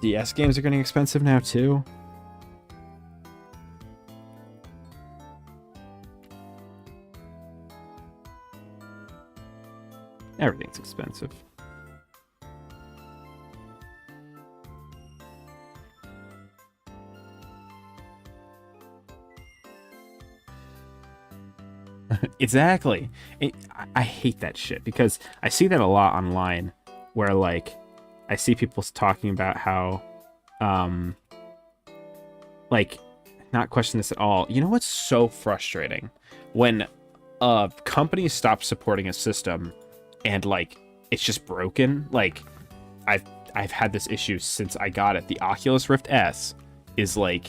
DS games are getting expensive now too. Everything's expensive. Exactly. I hate that shit because I see that a lot online where like I see people talking about how like not question this at all. You know what's so frustrating? When a company stops supporting a system and like it's just broken. Like I've had this issue since I got it. The Oculus Rift S is like,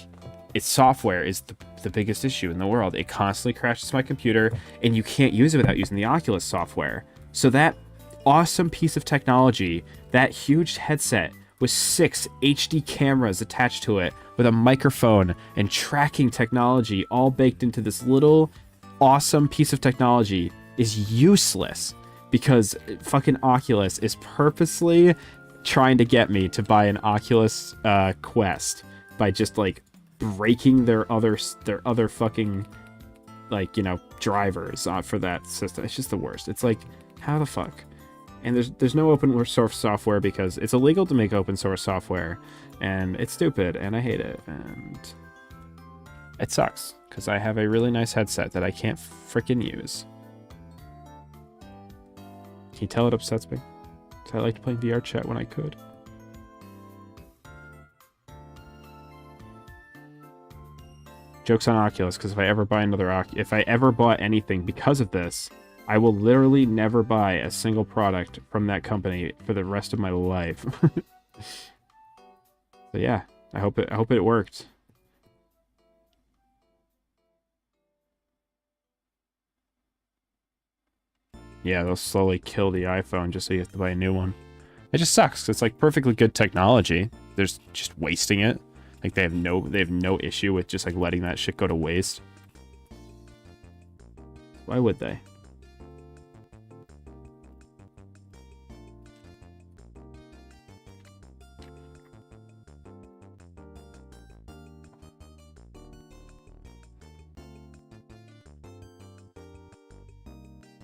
its software is the biggest issue in the world. It constantly crashes my computer, and you can't use it without using the Oculus software. So that awesome piece of technology, that huge headset with 6 HD cameras attached to it, with a microphone and tracking technology all baked into this little awesome piece of technology, is useless because fucking Oculus is purposely trying to get me to buy an Oculus Quest by just like breaking their other fucking like, you know, drivers for that system. It's just the worst. It's like, how the fuck? And there's no open source software because it's illegal to make open source software, and it's stupid, and I hate it, and it sucks because I have a really nice headset that I can't freaking use. Can you tell it upsets me? Because I liked playing VR chat when I could. Joke's on Oculus, because if I ever buy another if I ever bought anything because of this, I will literally never buy a single product from that company for the rest of my life. So yeah, I hope it worked. Yeah, they'll slowly kill the iPhone just so you have to buy a new one. It just sucks. It's like perfectly good technology. There's just wasting it. Like they have no issue with just like letting that shit go to waste. Why would they?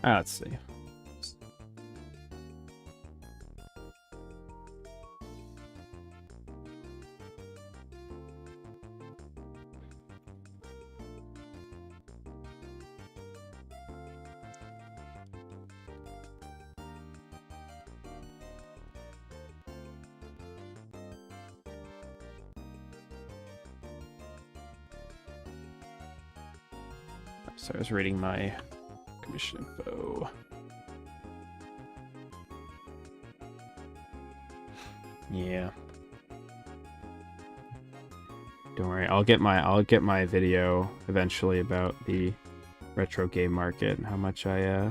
Let's see. So I was reading my commission info. Yeah. Don't worry, I'll get my video eventually about the retro game market and how much I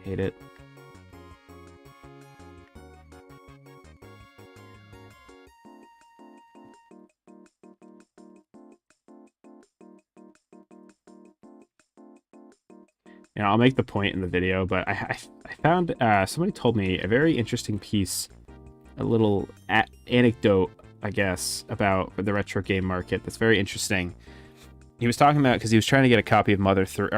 hate it. You know, I'll make the point in the video, but I found somebody told me a very interesting piece, a little anecdote, I guess, about the retro game market that's very interesting. He was talking about, because he was trying to get a copy of Mother 2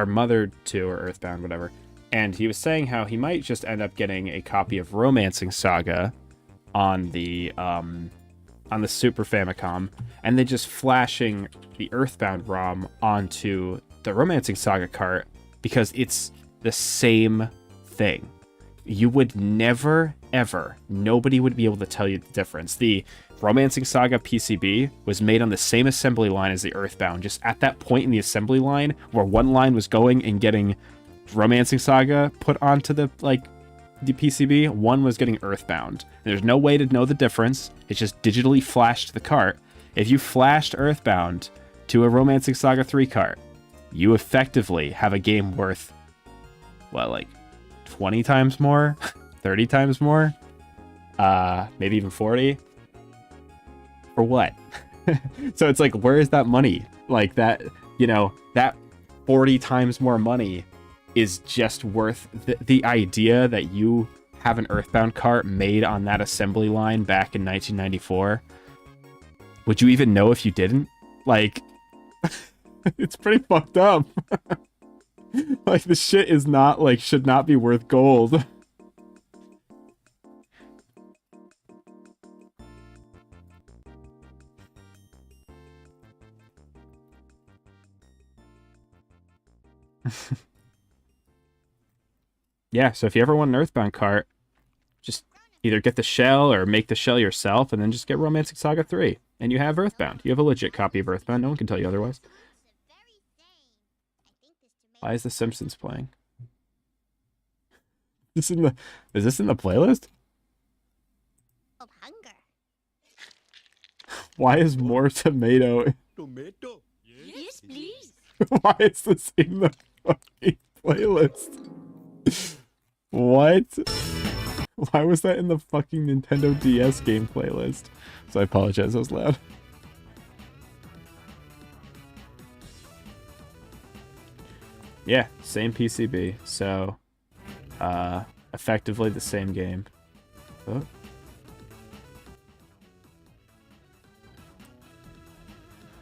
or Earthbound, whatever, and he was saying how he might just end up getting a copy of Romancing Saga on the Super Famicom, and then just flashing the Earthbound ROM onto the Romancing Saga cart, because it's the same thing. You would never, ever, nobody would be able to tell you the difference. The Romancing Saga PCB was made on the same assembly line as the Earthbound, just at that point in the assembly line where one line was going and getting Romancing Saga put onto the PCB, one was getting Earthbound. There's no way to know the difference. It's just digitally flashed the cart. If you flashed Earthbound to a Romancing Saga 3 cart, you effectively have a game worth, what, like 20 times more? 30 times more? Maybe even 40? For what? So it's like, where is that money? Like that, you know, that 40 times more money is just worth the idea that you have an Earthbound cart made on that assembly line back in 1994. Would you even know if you didn't? Like... It's pretty fucked up. Like, the shit is not, like, should not be worth gold. Yeah, so if you ever want an Earthbound cart, just either get the shell or make the shell yourself, and then just get Romancing Saga 3. And you have Earthbound. You have a legit copy of Earthbound. No one can tell you otherwise. Why is The Simpsons playing? Is this in the playlist? Of hunger. Why is more tomato? Tomato. Yes, please. Why is this in the fucking playlist? What? Why was that in the fucking Nintendo DS game playlist? So I apologize, I was loud. Yeah, same PCB. So, effectively the same game. Oh.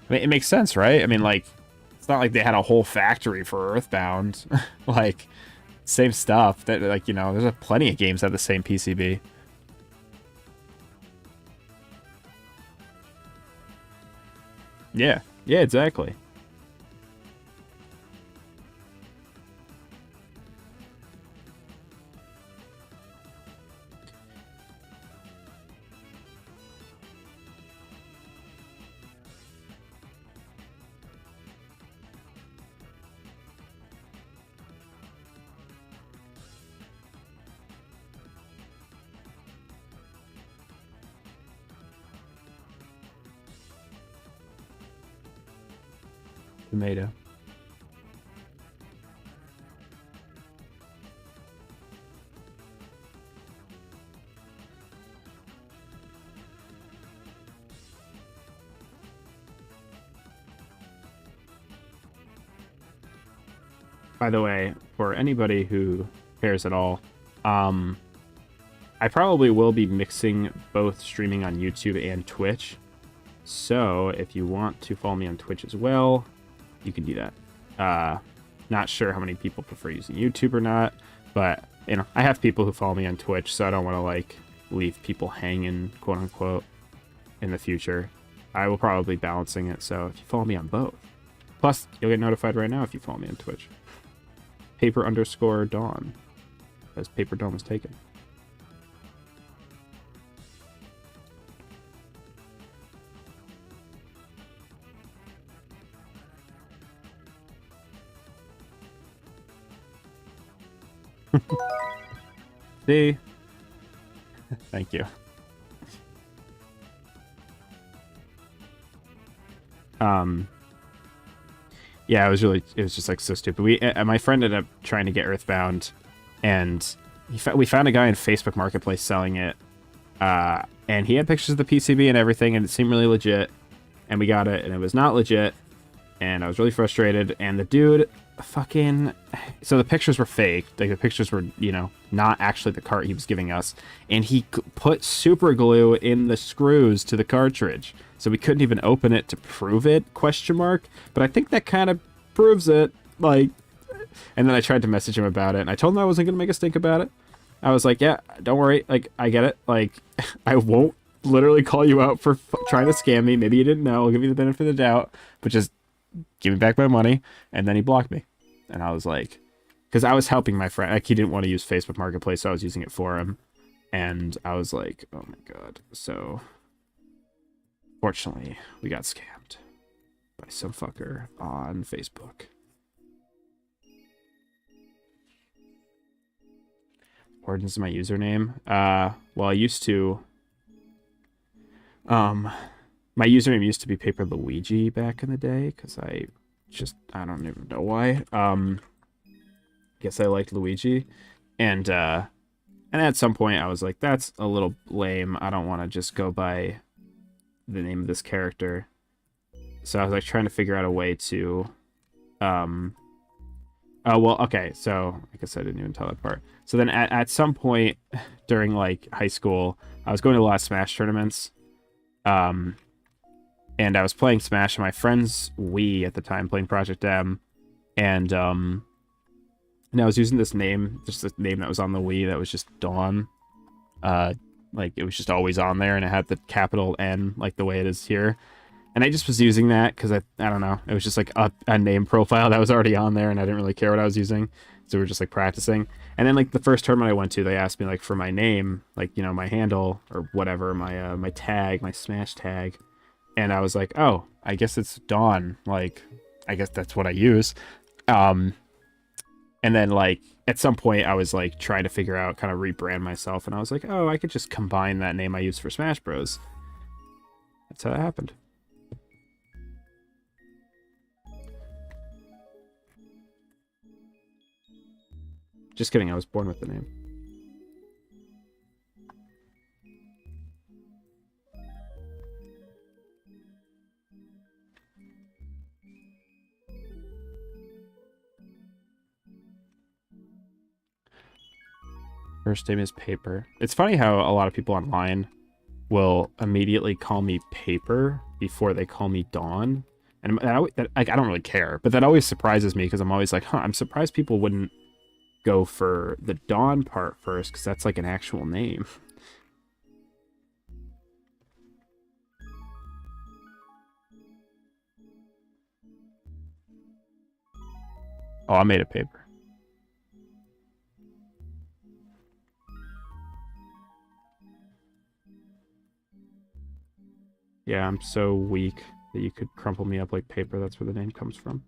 I mean, it makes sense, right? I mean, like, it's not like they had a whole factory for Earthbound. Like, same stuff. That, like, you know, there's plenty of games that have the same PCB. Yeah, yeah, exactly. Tomato. By the way, for anybody who cares at all, I probably will be mixing both streaming on YouTube and Twitch. So if you want to follow me on Twitch as well, you can do that. Not sure how many people prefer using YouTube or not, but you know, I have people who follow me on Twitch, so I don't want to like leave people hanging, quote unquote, in the future. I will probably be balancing it, so if you follow me on both. Plus, you'll get notified right now if you follow me on Twitch. Paper_Dawn, as PaperDawN was taken. See? Thank you. Yeah, it was just like so stupid. My friend ended up trying to get Earthbound, and we found a guy in Facebook Marketplace selling it, and he had pictures of the PCB and everything, and it seemed really legit, and we got it, and it was not legit, and I was really frustrated, and the dude fucking... So the pictures were fake, like the pictures were, you know, not actually the cart he was giving us, and he put super glue in the screws to the cartridge, so we couldn't even open it to prove it, question mark, but I think that kind of proves it, like... And then I tried to message him about it, and I told him I wasn't going to make a stink about it. I was like, yeah, don't worry, like, I get it, like, I won't literally call you out for trying to scam me, maybe you didn't know, I'll give you the benefit of the doubt, but just give me back my money. And then he blocked me, and I was like, because I was helping my friend, like, he didn't want to use Facebook Marketplace, so I was using it for him, and I was like, oh my god. So fortunately we got scammed by some fucker on Facebook. Origins is my username. Well, I used to my username used to be Paper Luigi back in the day, because I don't even know why. Guess I liked Luigi, and at some point I was like, that's a little lame. I don't want to just go by the name of this character. So I was like trying to figure out a way to oh, well, okay, so I guess I didn't even tell that part. So then at some point during like high school, I was going to a lot of Smash tournaments. And I was playing Smash on my friend's Wii at the time, playing Project M, and I was using this name, just the name that was on the Wii that was just Dawn. Like, it was just always on there, and it had the capital N, like the way it is here. And I just was using that because I don't know, it was just like a name profile that was already on there, and I didn't really care what I was using, so we were just like practicing. And then like the first tournament I went to, they asked me like for my name, like, you know, my handle or whatever, my tag, my Smash tag. And I was like, oh, I guess it's Dawn. Like, I guess that's what I use. And then, like, at some point, I was, like, trying to figure out, kind of rebrand myself. And I was like, oh, I could just combine that name I used for Smash Bros. That's how it happened. Just kidding, I was born with the name. First name is Paper. It's funny how a lot of people online will immediately call me Paper before they call me Dawn. And like, I don't really care, but that always surprises me because I'm always like, huh, I'm surprised people wouldn't go for the Dawn part first because that's like an actual name. Oh, I made a Paper. Yeah, I'm so weak that you could crumple me up like paper. That's where the name comes from.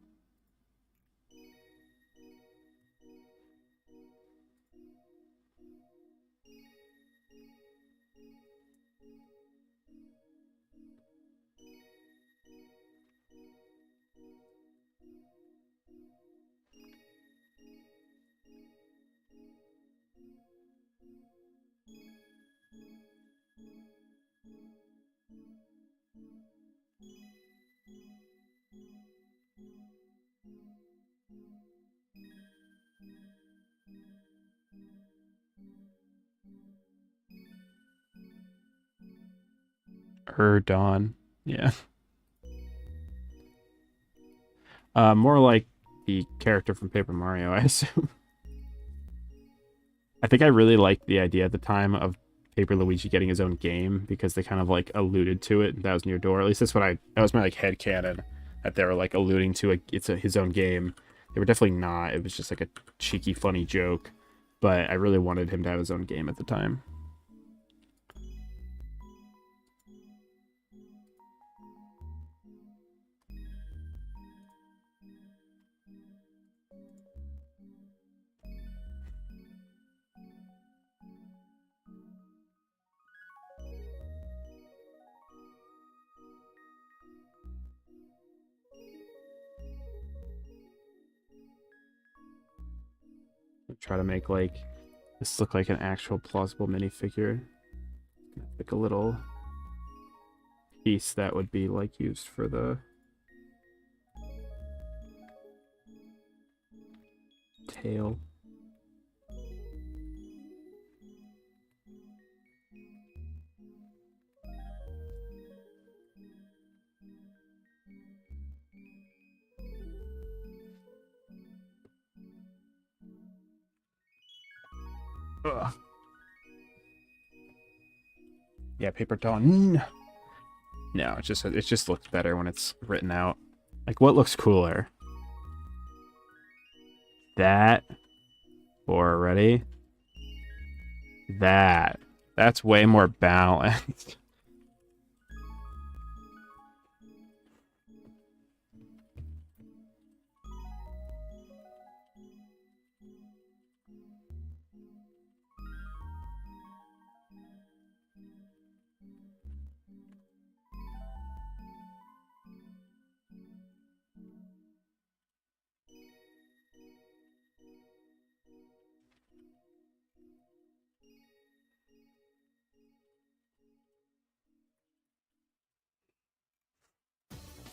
Dawn. Yeah. More like the character from Paper Mario, I assume. I think I really liked the idea at the time of Paper Luigi getting his own game because they kind of like alluded to it. That was near door. At least that's what that was my like headcanon, that they were like alluding to his own game. They were definitely not. It was just like a cheeky, funny joke. But I really wanted him to have his own game at the time. Try to make like this look like an actual plausible minifigure. Like a little piece that would be like used for the tail. Ugh. Yeah, PaperDawN. No, it just looks better when it's written out. Like, what looks cooler? That, or ready? That. That's way more balanced.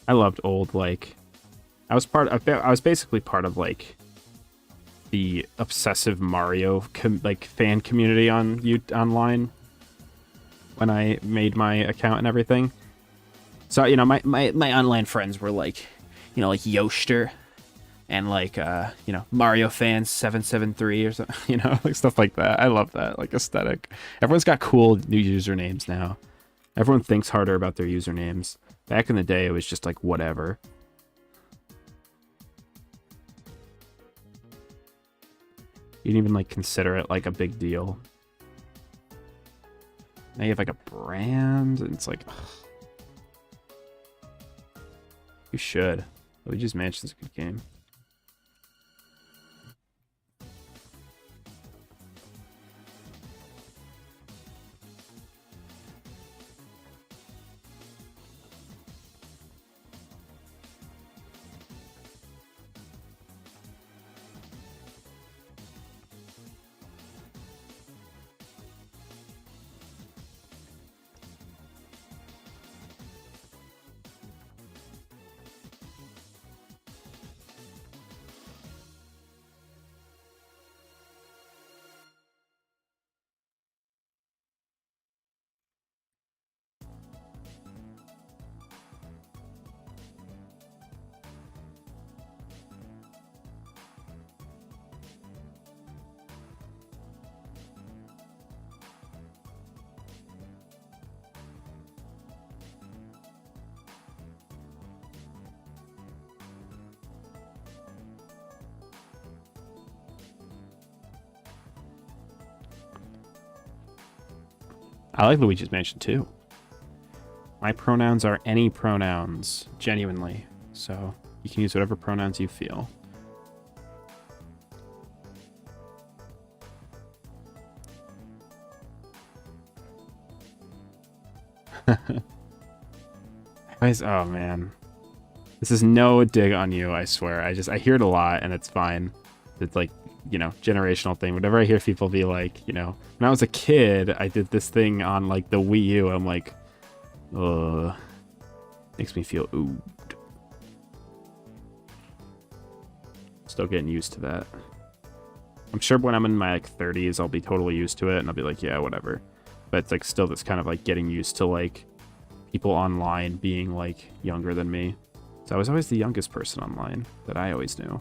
I loved old, like, I was basically part of like the obsessive Mario fan community online when I made my account and everything. So, you know, my online friends were like, you know, like Yoster and like you know, Mario fans 773 or something, you know, like stuff like that. I love that like aesthetic. Everyone's got cool new usernames now. Everyone thinks harder about their usernames. Back in the day, it was just like whatever. You didn't even like consider it like a big deal. Now you have like a brand, and it's like, ugh. You should. Luigi's Mansion's a good game. I like Luigi's Mansion too. My pronouns are any pronouns, genuinely. So you can use whatever pronouns you feel. Oh man, this is no dig on you, I swear. I hear it a lot and it's fine. It's like, you know, generational thing. Whenever I hear people be like, you know, when I was a kid, I did this thing on like the Wii U. I'm like, ugh, makes me feel ooh. Still getting used to that. I'm sure when I'm in my like 30s, I'll be totally used to it and I'll be like, yeah, whatever. But it's like still this kind of like getting used to like people online being like younger than me. So I was always the youngest person online that I always knew.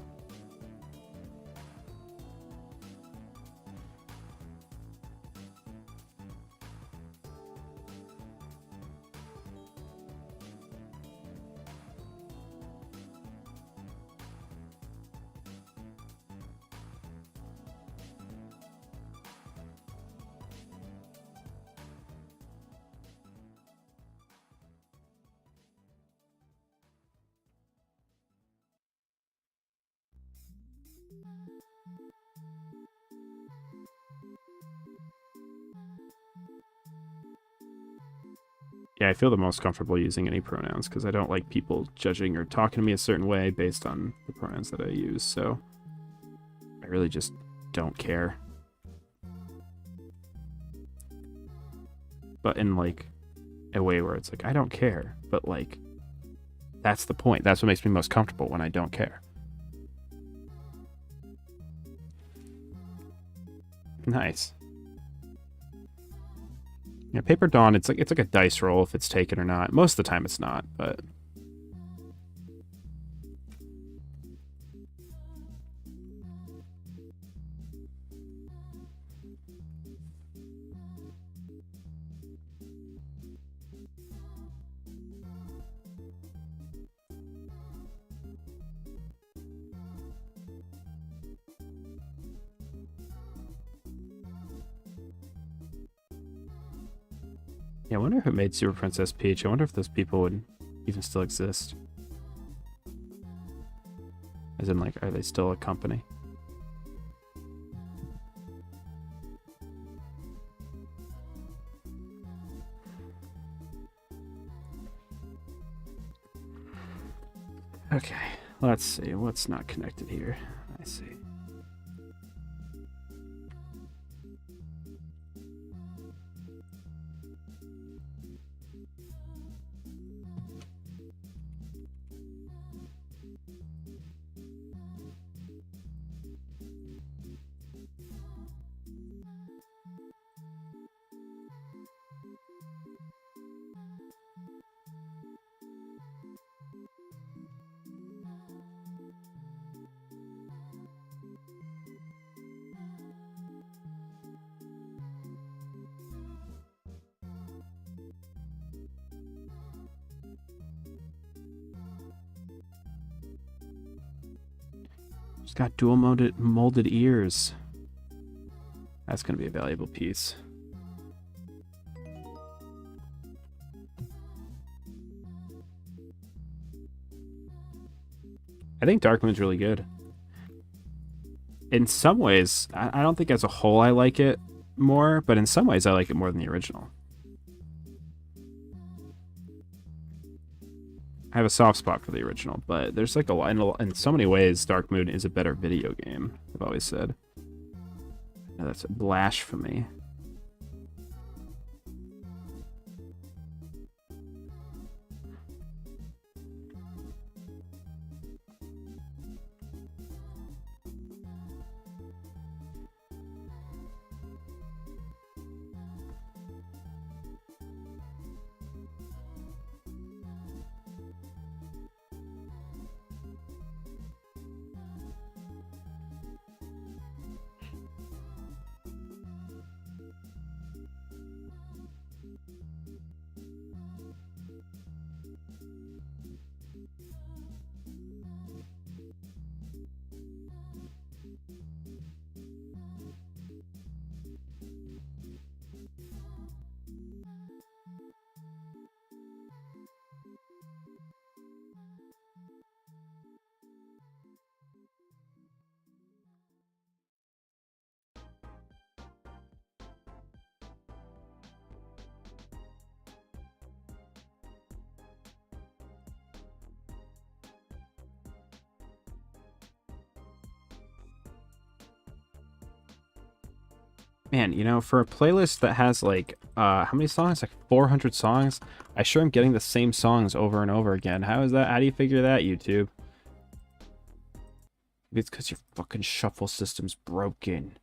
Yeah, I feel the most comfortable using any pronouns because I don't like people judging or talking to me a certain way based on the pronouns that I use, so I really just don't care. But in like a way where it's like, I don't care, but like, that's the point. That's what makes me most comfortable, when I don't care. Nice. Yeah, PaperDawN, it's like a dice roll if it's taken or not. Most of the time it's not, but yeah, I wonder if it made Super Princess Peach. I wonder if those people would even still exist. As in, like, are they still a company? Okay, let's see. What's not connected here? I see. It's got dual molded ears. That's going to be a valuable piece. I think Darkmoon's really good. In some ways, I don't think as a whole I like it more, but in some ways I like it more than the original. I have a soft spot for the original, but there's like a lot, in so many ways, Darkmoon is a better video game, I've always said. Now that's a blasphemy. Man, you know, for a playlist that has like how many songs? Like 400 songs. I sure am getting the same songs over and over again. How is that? How do you figure that, YouTube? Maybe it's because your fucking shuffle system's broken.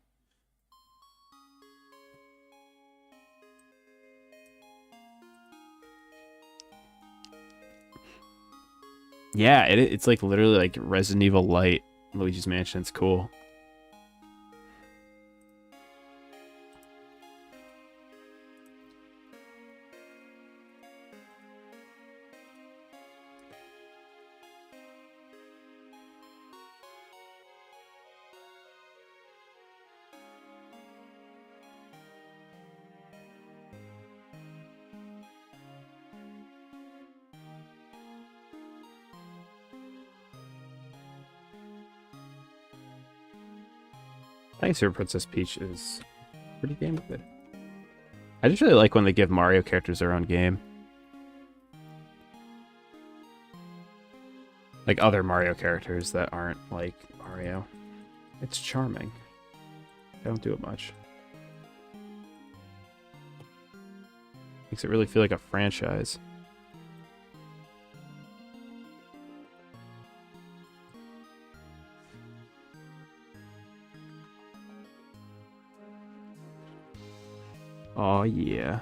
Yeah, it's like literally like Resident Evil Light, Luigi's Mansion. It's cool. Thanks for Princess Peach is pretty damn good. I just really like when they give Mario characters their own game. Like other Mario characters that aren't like Mario. It's charming. I don't do it much. Makes it really feel like a franchise. Oh yeah.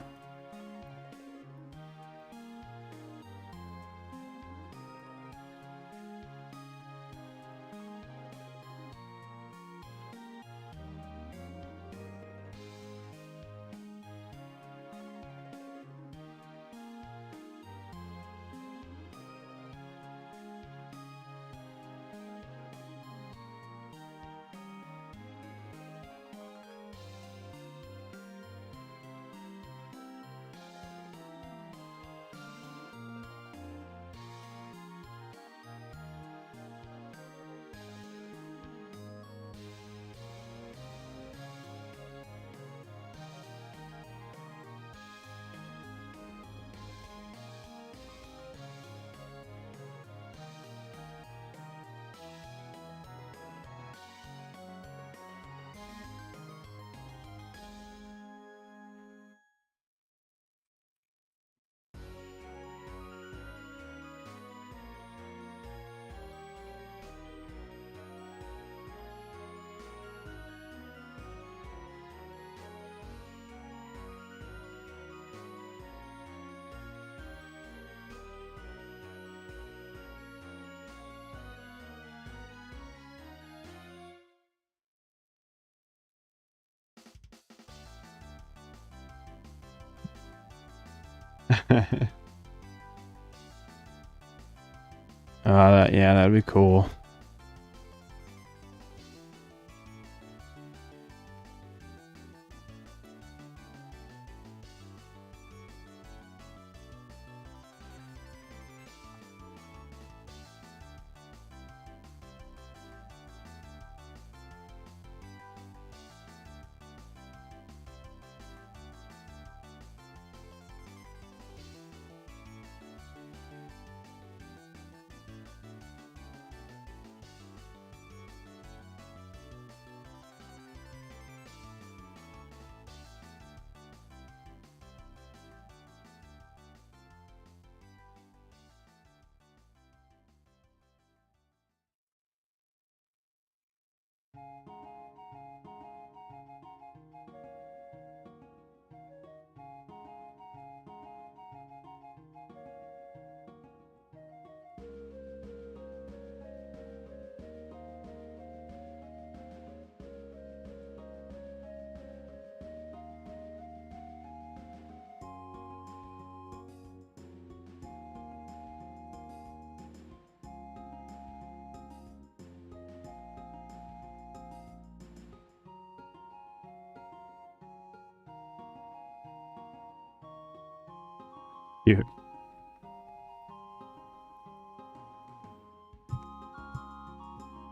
Yeah, that'd be cool. Cute.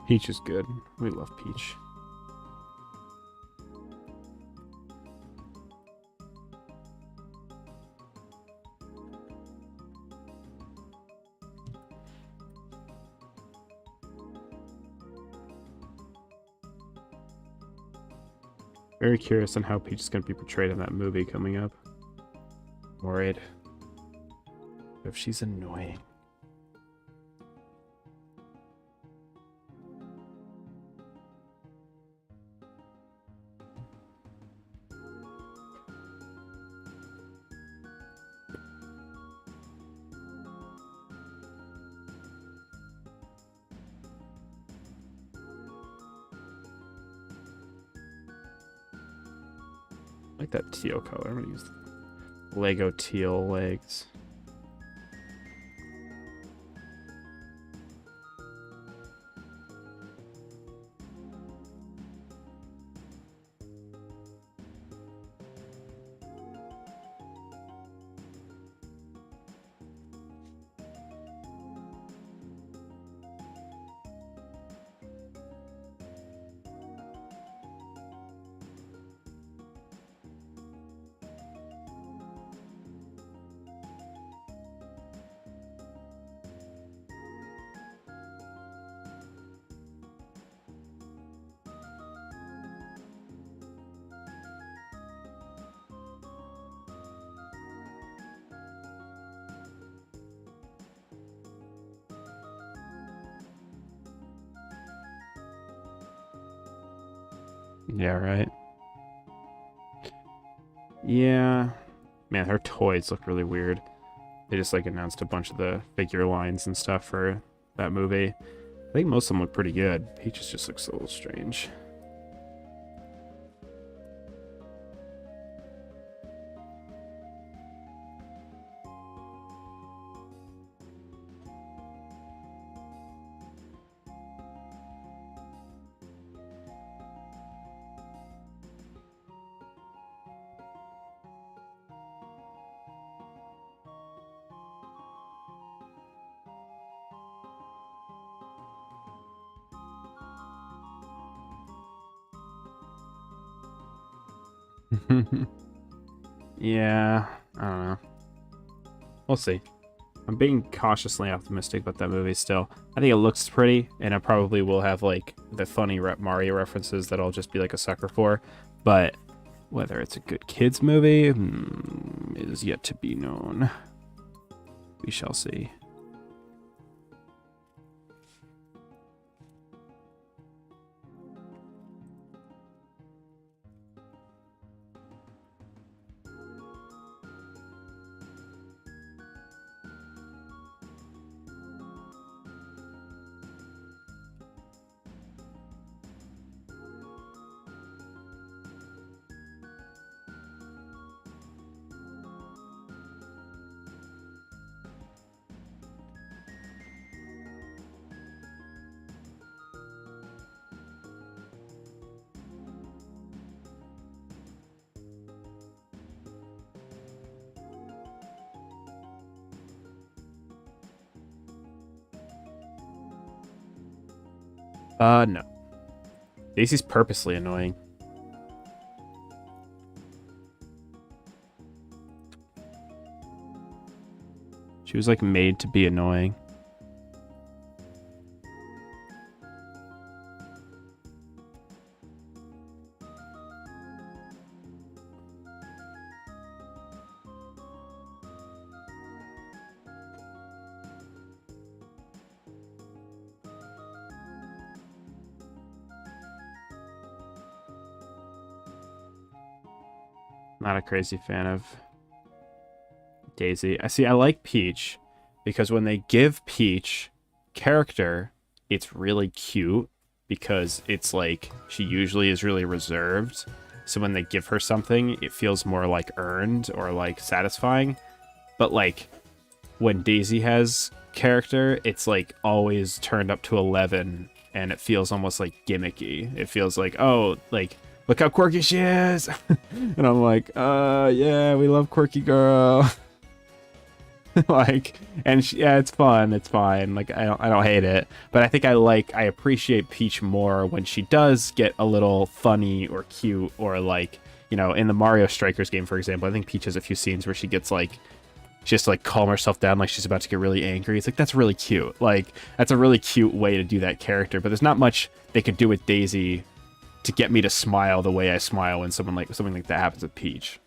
Peach is good. We love Peach. Very curious on how Peach is going to be portrayed in that movie coming up. Worried. If she's annoying. I like that teal color. I'm gonna use Lego teal legs. Yeah, right. Yeah. Man, her toys look really weird. They just like announced a bunch of the figure lines and stuff for that movie. I think most of them look pretty good. Peaches just looks a little strange. Yeah, I don't know. We'll see. I'm being cautiously optimistic about that movie still. I think it looks pretty, and it probably will have like the funny Mario references that I'll just be like a sucker for. But whether it's a good kids movie is yet to be known. We shall see. No. Daisy's purposely annoying. She was like made to be annoying. Not a crazy fan of Daisy. I like Peach because when they give Peach character, it's really cute because it's like she usually is really reserved. So when they give her something, it feels more like earned or like satisfying. But like when Daisy has character, it's like always turned up to 11 and it feels almost like gimmicky. It feels like, oh, like look how quirky she is. And I'm like, yeah, we love quirky girl. Like, and yeah, it's fun. It's fine. Like, I don't hate it, but I think I appreciate Peach more when she does get a little funny or cute or like, you know, in the Mario Strikers game, for example, I think Peach has a few scenes where she gets like, she has to like calm herself down like she's about to get really angry. It's like, that's really cute. Like, that's a really cute way to do that character, but there's not much they could do with Daisy to get me to smile the way I smile when something like that happens with Peach.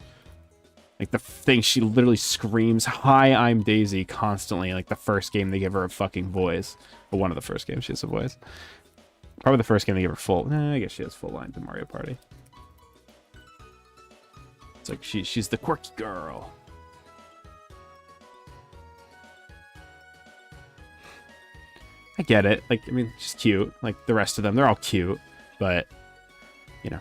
Like, the thing, she literally screams, "Hi, I'm Daisy," constantly. Like, the first game they give her a fucking voice. Well, one of the first games she has a voice. Probably the first game they give her full... I guess she has full lines in Mario Party. It's like, she's the quirky girl. I get it. Like, I mean, she's cute. Like, the rest of them, they're all cute. But, you know.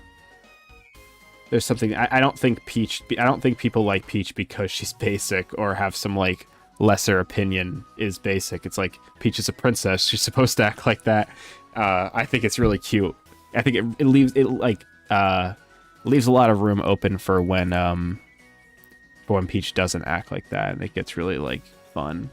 There's something... I don't think people like Peach because she's basic or have some, like, lesser opinion is basic. It's like, Peach is a princess. She's supposed to act like that. I think it's really cute. I think it leaves a lot of room open for when Peach doesn't act like that, and it gets really, like, fun.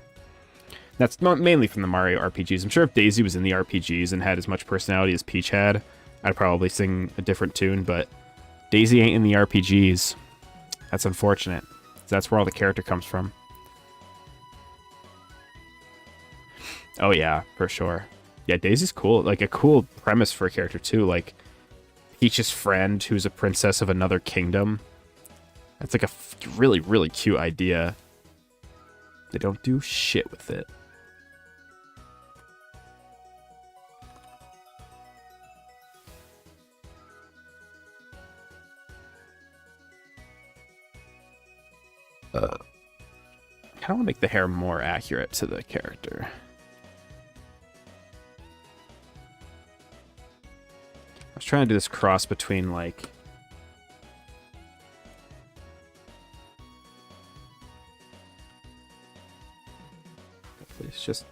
That's mainly from the Mario RPGs. I'm sure if Daisy was in the RPGs and had as much personality as Peach had, I'd probably sing a different tune, but Daisy ain't in the RPGs. That's unfortunate. That's where all the character comes from. Oh yeah, for sure. Yeah, Daisy's cool. Like, a cool premise for a character, too. Like, Peach's friend who's a princess of another kingdom. That's like a really, really cute idea. They don't do shit with it. I kind of want to make the hair more accurate to the character. I was trying to do this cross between, like... It's just...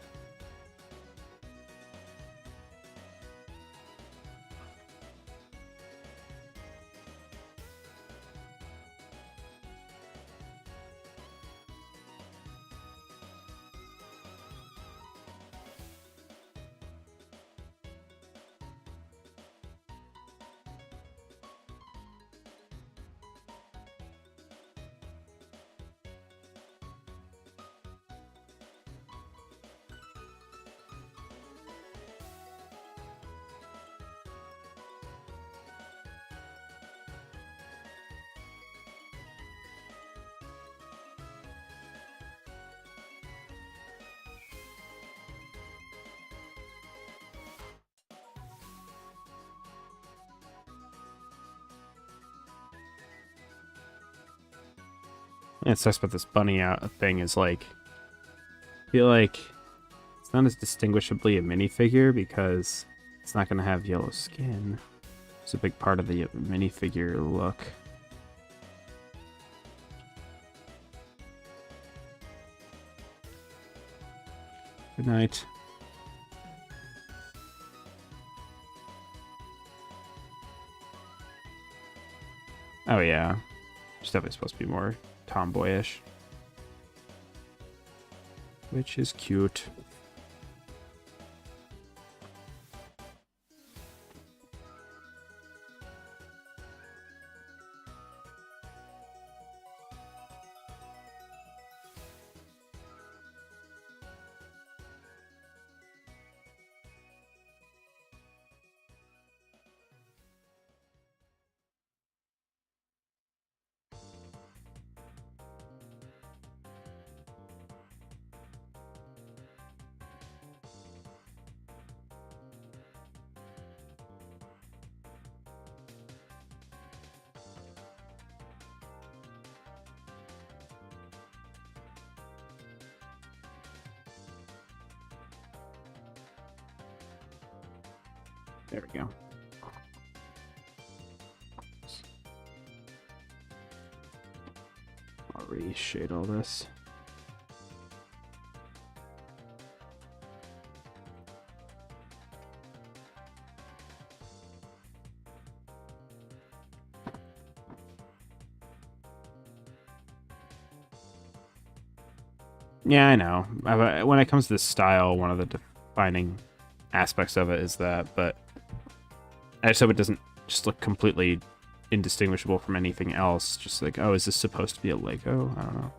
It's nice about this bunny out thing is, like, I feel like it's not as distinguishably a minifigure because it's not going to have yellow skin. It's a big part of the minifigure look. Good night. Oh yeah, it's definitely supposed to be more tomboyish, which is cute. There we go. I'll reshade all this. Yeah, I know. When it comes to this style, one of the defining aspects of it is that, but I just hope it doesn't just look completely indistinguishable from anything else. Just like, oh, is this supposed to be a Lego? I don't know.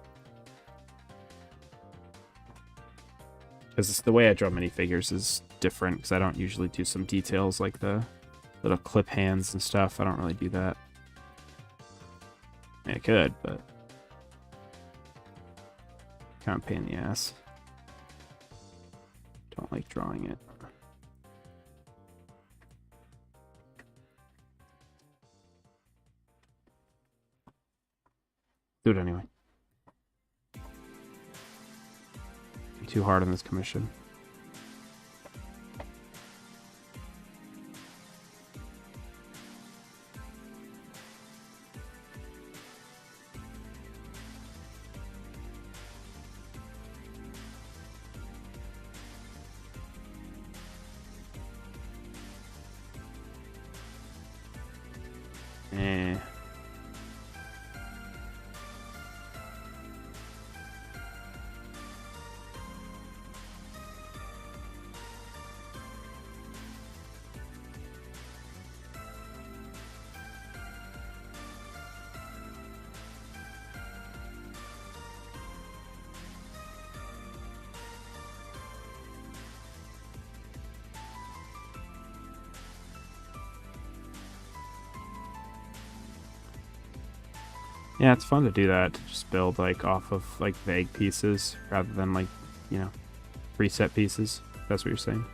Because the way I draw minifigures is different, because I don't usually do some details like the little clip hands and stuff. I don't really do that. I mean, I could, but kind of pain in the ass. Don't like drawing it. Do it anyway. Be too hard on this commission. Eh. Yeah, it's fun to do that, to just build like off of like vague pieces rather than like, you know, preset pieces. That's what you're saying.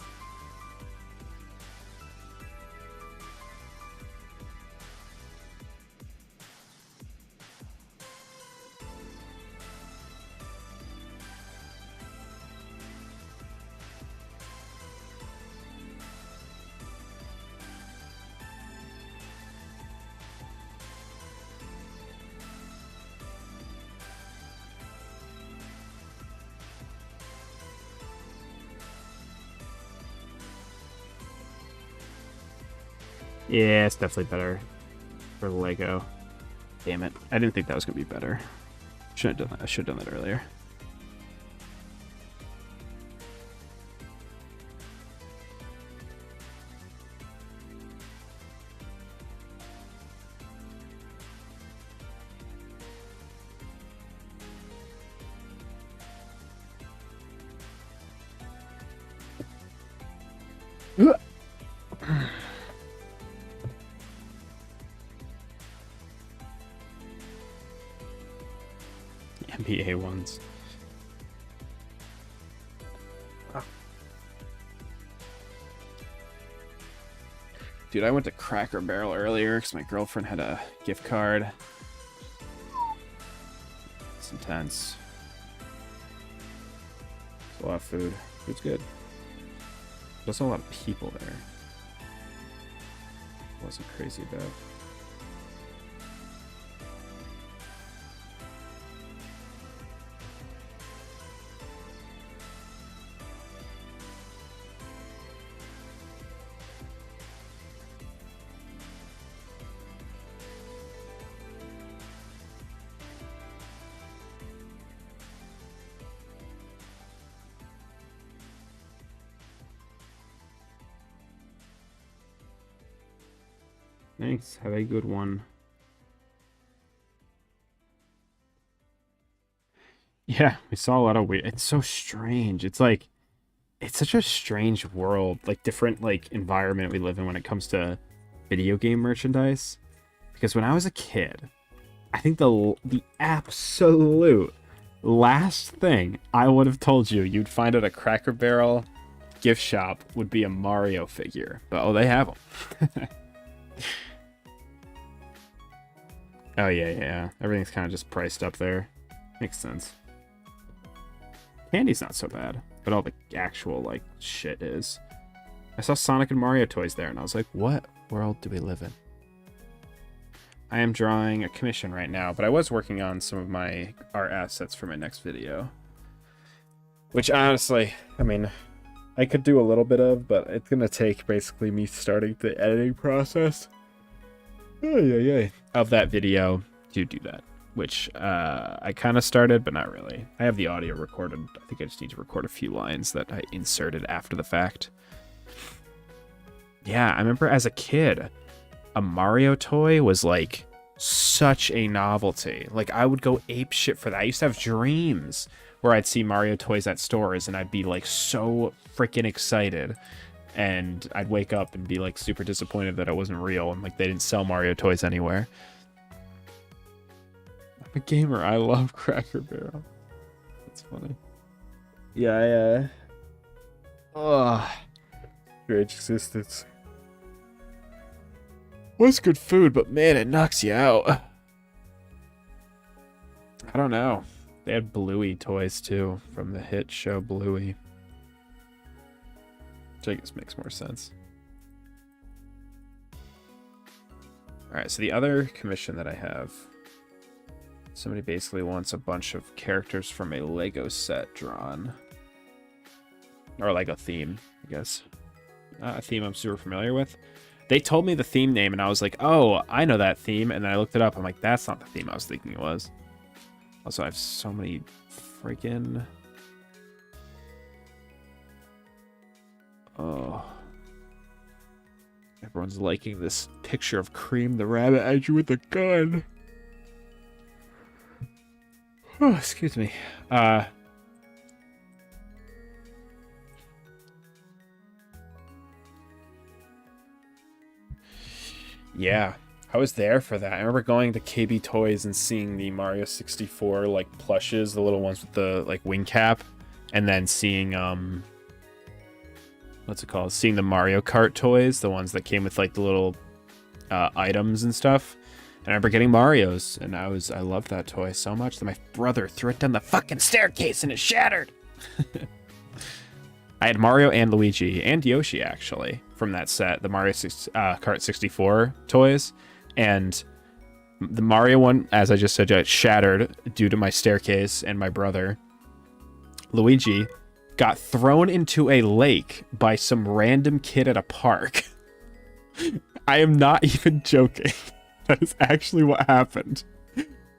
Yeah, it's definitely better for Lego. Damn it. I didn't think that was going to be better. Shouldn't have done that. I should have done that earlier. NBA ones. Dude, I went to Cracker Barrel earlier because my girlfriend had a gift card. It's intense. It's a lot of food. Food's good. There's a lot of people there. Wasn't crazy about. Thanks. Have a good one. Yeah, we saw a lot of weird. It's so strange. It's like, it's such a strange world, like different like environment we live in when it comes to video game merchandise. Because when I was a kid, I think the absolute last thing I would have told you you'd find at a Cracker Barrel gift shop would be a Mario figure. But oh, they have them. Oh, yeah. Everything's kind of just priced up there. Makes sense. Candy's not so bad, but all the actual, like, shit is. I saw Sonic and Mario toys there, and I was like, what world do we live in? I am drawing a commission right now, but I was working on some of my art assets for my next video. Which, honestly, I mean, I could do a little bit of, but it's going to take basically me starting the editing process. Of that video to do that, which I kind of started, but not really. I have the audio recorded. I think I just need to record a few lines that I inserted after the fact. Yeah, I remember as a kid, a Mario toy was like such a novelty. Like I would go ape shit for that. I used to have dreams where I'd see Mario toys at stores and I'd be like so freaking excited. and I'd wake up and be like super disappointed that it wasn't real and like they didn't sell Mario toys anywhere. I'm a gamer. I love Cracker Barrel. That's funny. Yeah, oh, strange existence. Was good food, but man, it knocks you out. I don't know. They had Bluey toys too from the hit show Bluey. Which I guess makes more sense. Alright, so the other commission that I have, somebody basically wants a bunch of characters from a Lego set drawn. Or Lego theme, I guess. A theme I'm super familiar with. They told me the theme name, and I was like, oh, I know that theme. And then I looked it up. I'm like, that's not the theme I was thinking it was. Also, I have so many freaking... Oh. Everyone's liking this picture of Cream the Rabbit at you with a gun. Oh, excuse me. Yeah, I was there for that. I remember going to KB Toys and seeing the Mario 64 like plushes, the little ones with the like wing cap, and then seeing what's it called? Seeing the Mario Kart toys, the ones that came with like the little items and stuff. And I remember getting Mario's, and I loved that toy so much that my brother threw it down the fucking staircase and it shattered. I had Mario and Luigi and Yoshi actually from that set, the Mario Kart 64 toys, and the Mario one, as I just said, it shattered due to my staircase and my brother. Luigi got thrown into a lake by some random kid at a park. I am not even joking. That is actually what happened.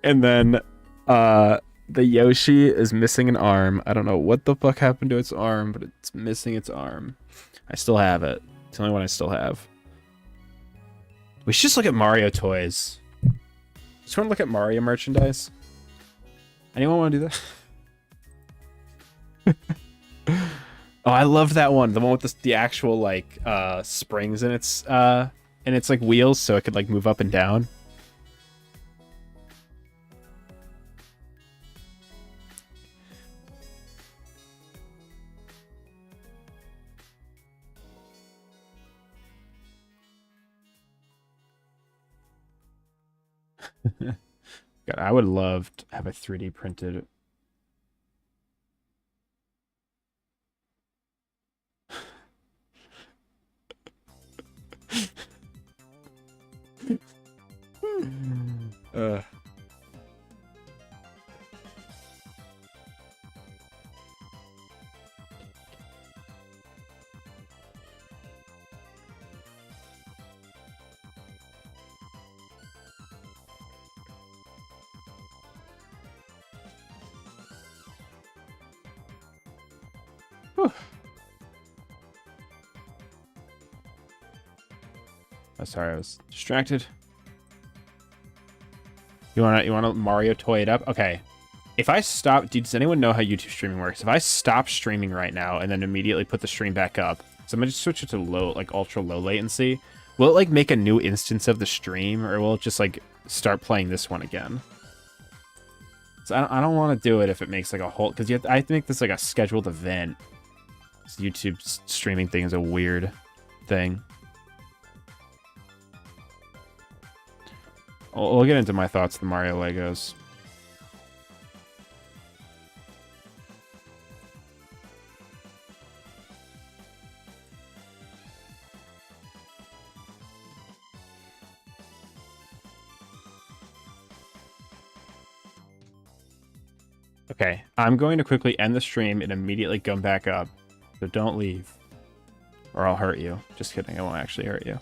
And then the Yoshi is missing an arm. I don't know what the fuck happened to its arm, but it's missing its arm. I still have it. It's the only one I still have. We should just look at Mario toys. Just want to look at Mario merchandise. Anyone want to do that? Oh, I loved that one. The one with the actual like springs in its like wheels, so it could like move up and down. God, I would love to have a 3D printed. Oh, sorry, I was distracted. You wanna Mario toy it up? Okay. If I stop, does anyone know how YouTube streaming works? If I stop streaming right now and then immediately put the stream back up, so I'm gonna just switch it to low, like ultra low latency. Will it like make a new instance of the stream, or will it just like start playing this one again? So I don't want to do it if it makes like a whole, because I think this is like a scheduled event. This YouTube streaming thing is a weird thing. We'll get into my thoughts on the Mario Legos. Okay, I'm going to quickly end the stream and immediately come back up. So don't leave, or I'll hurt you. Just kidding, I won't actually hurt you.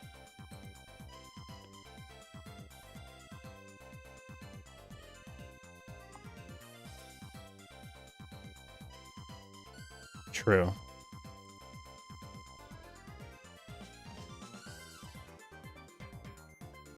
True.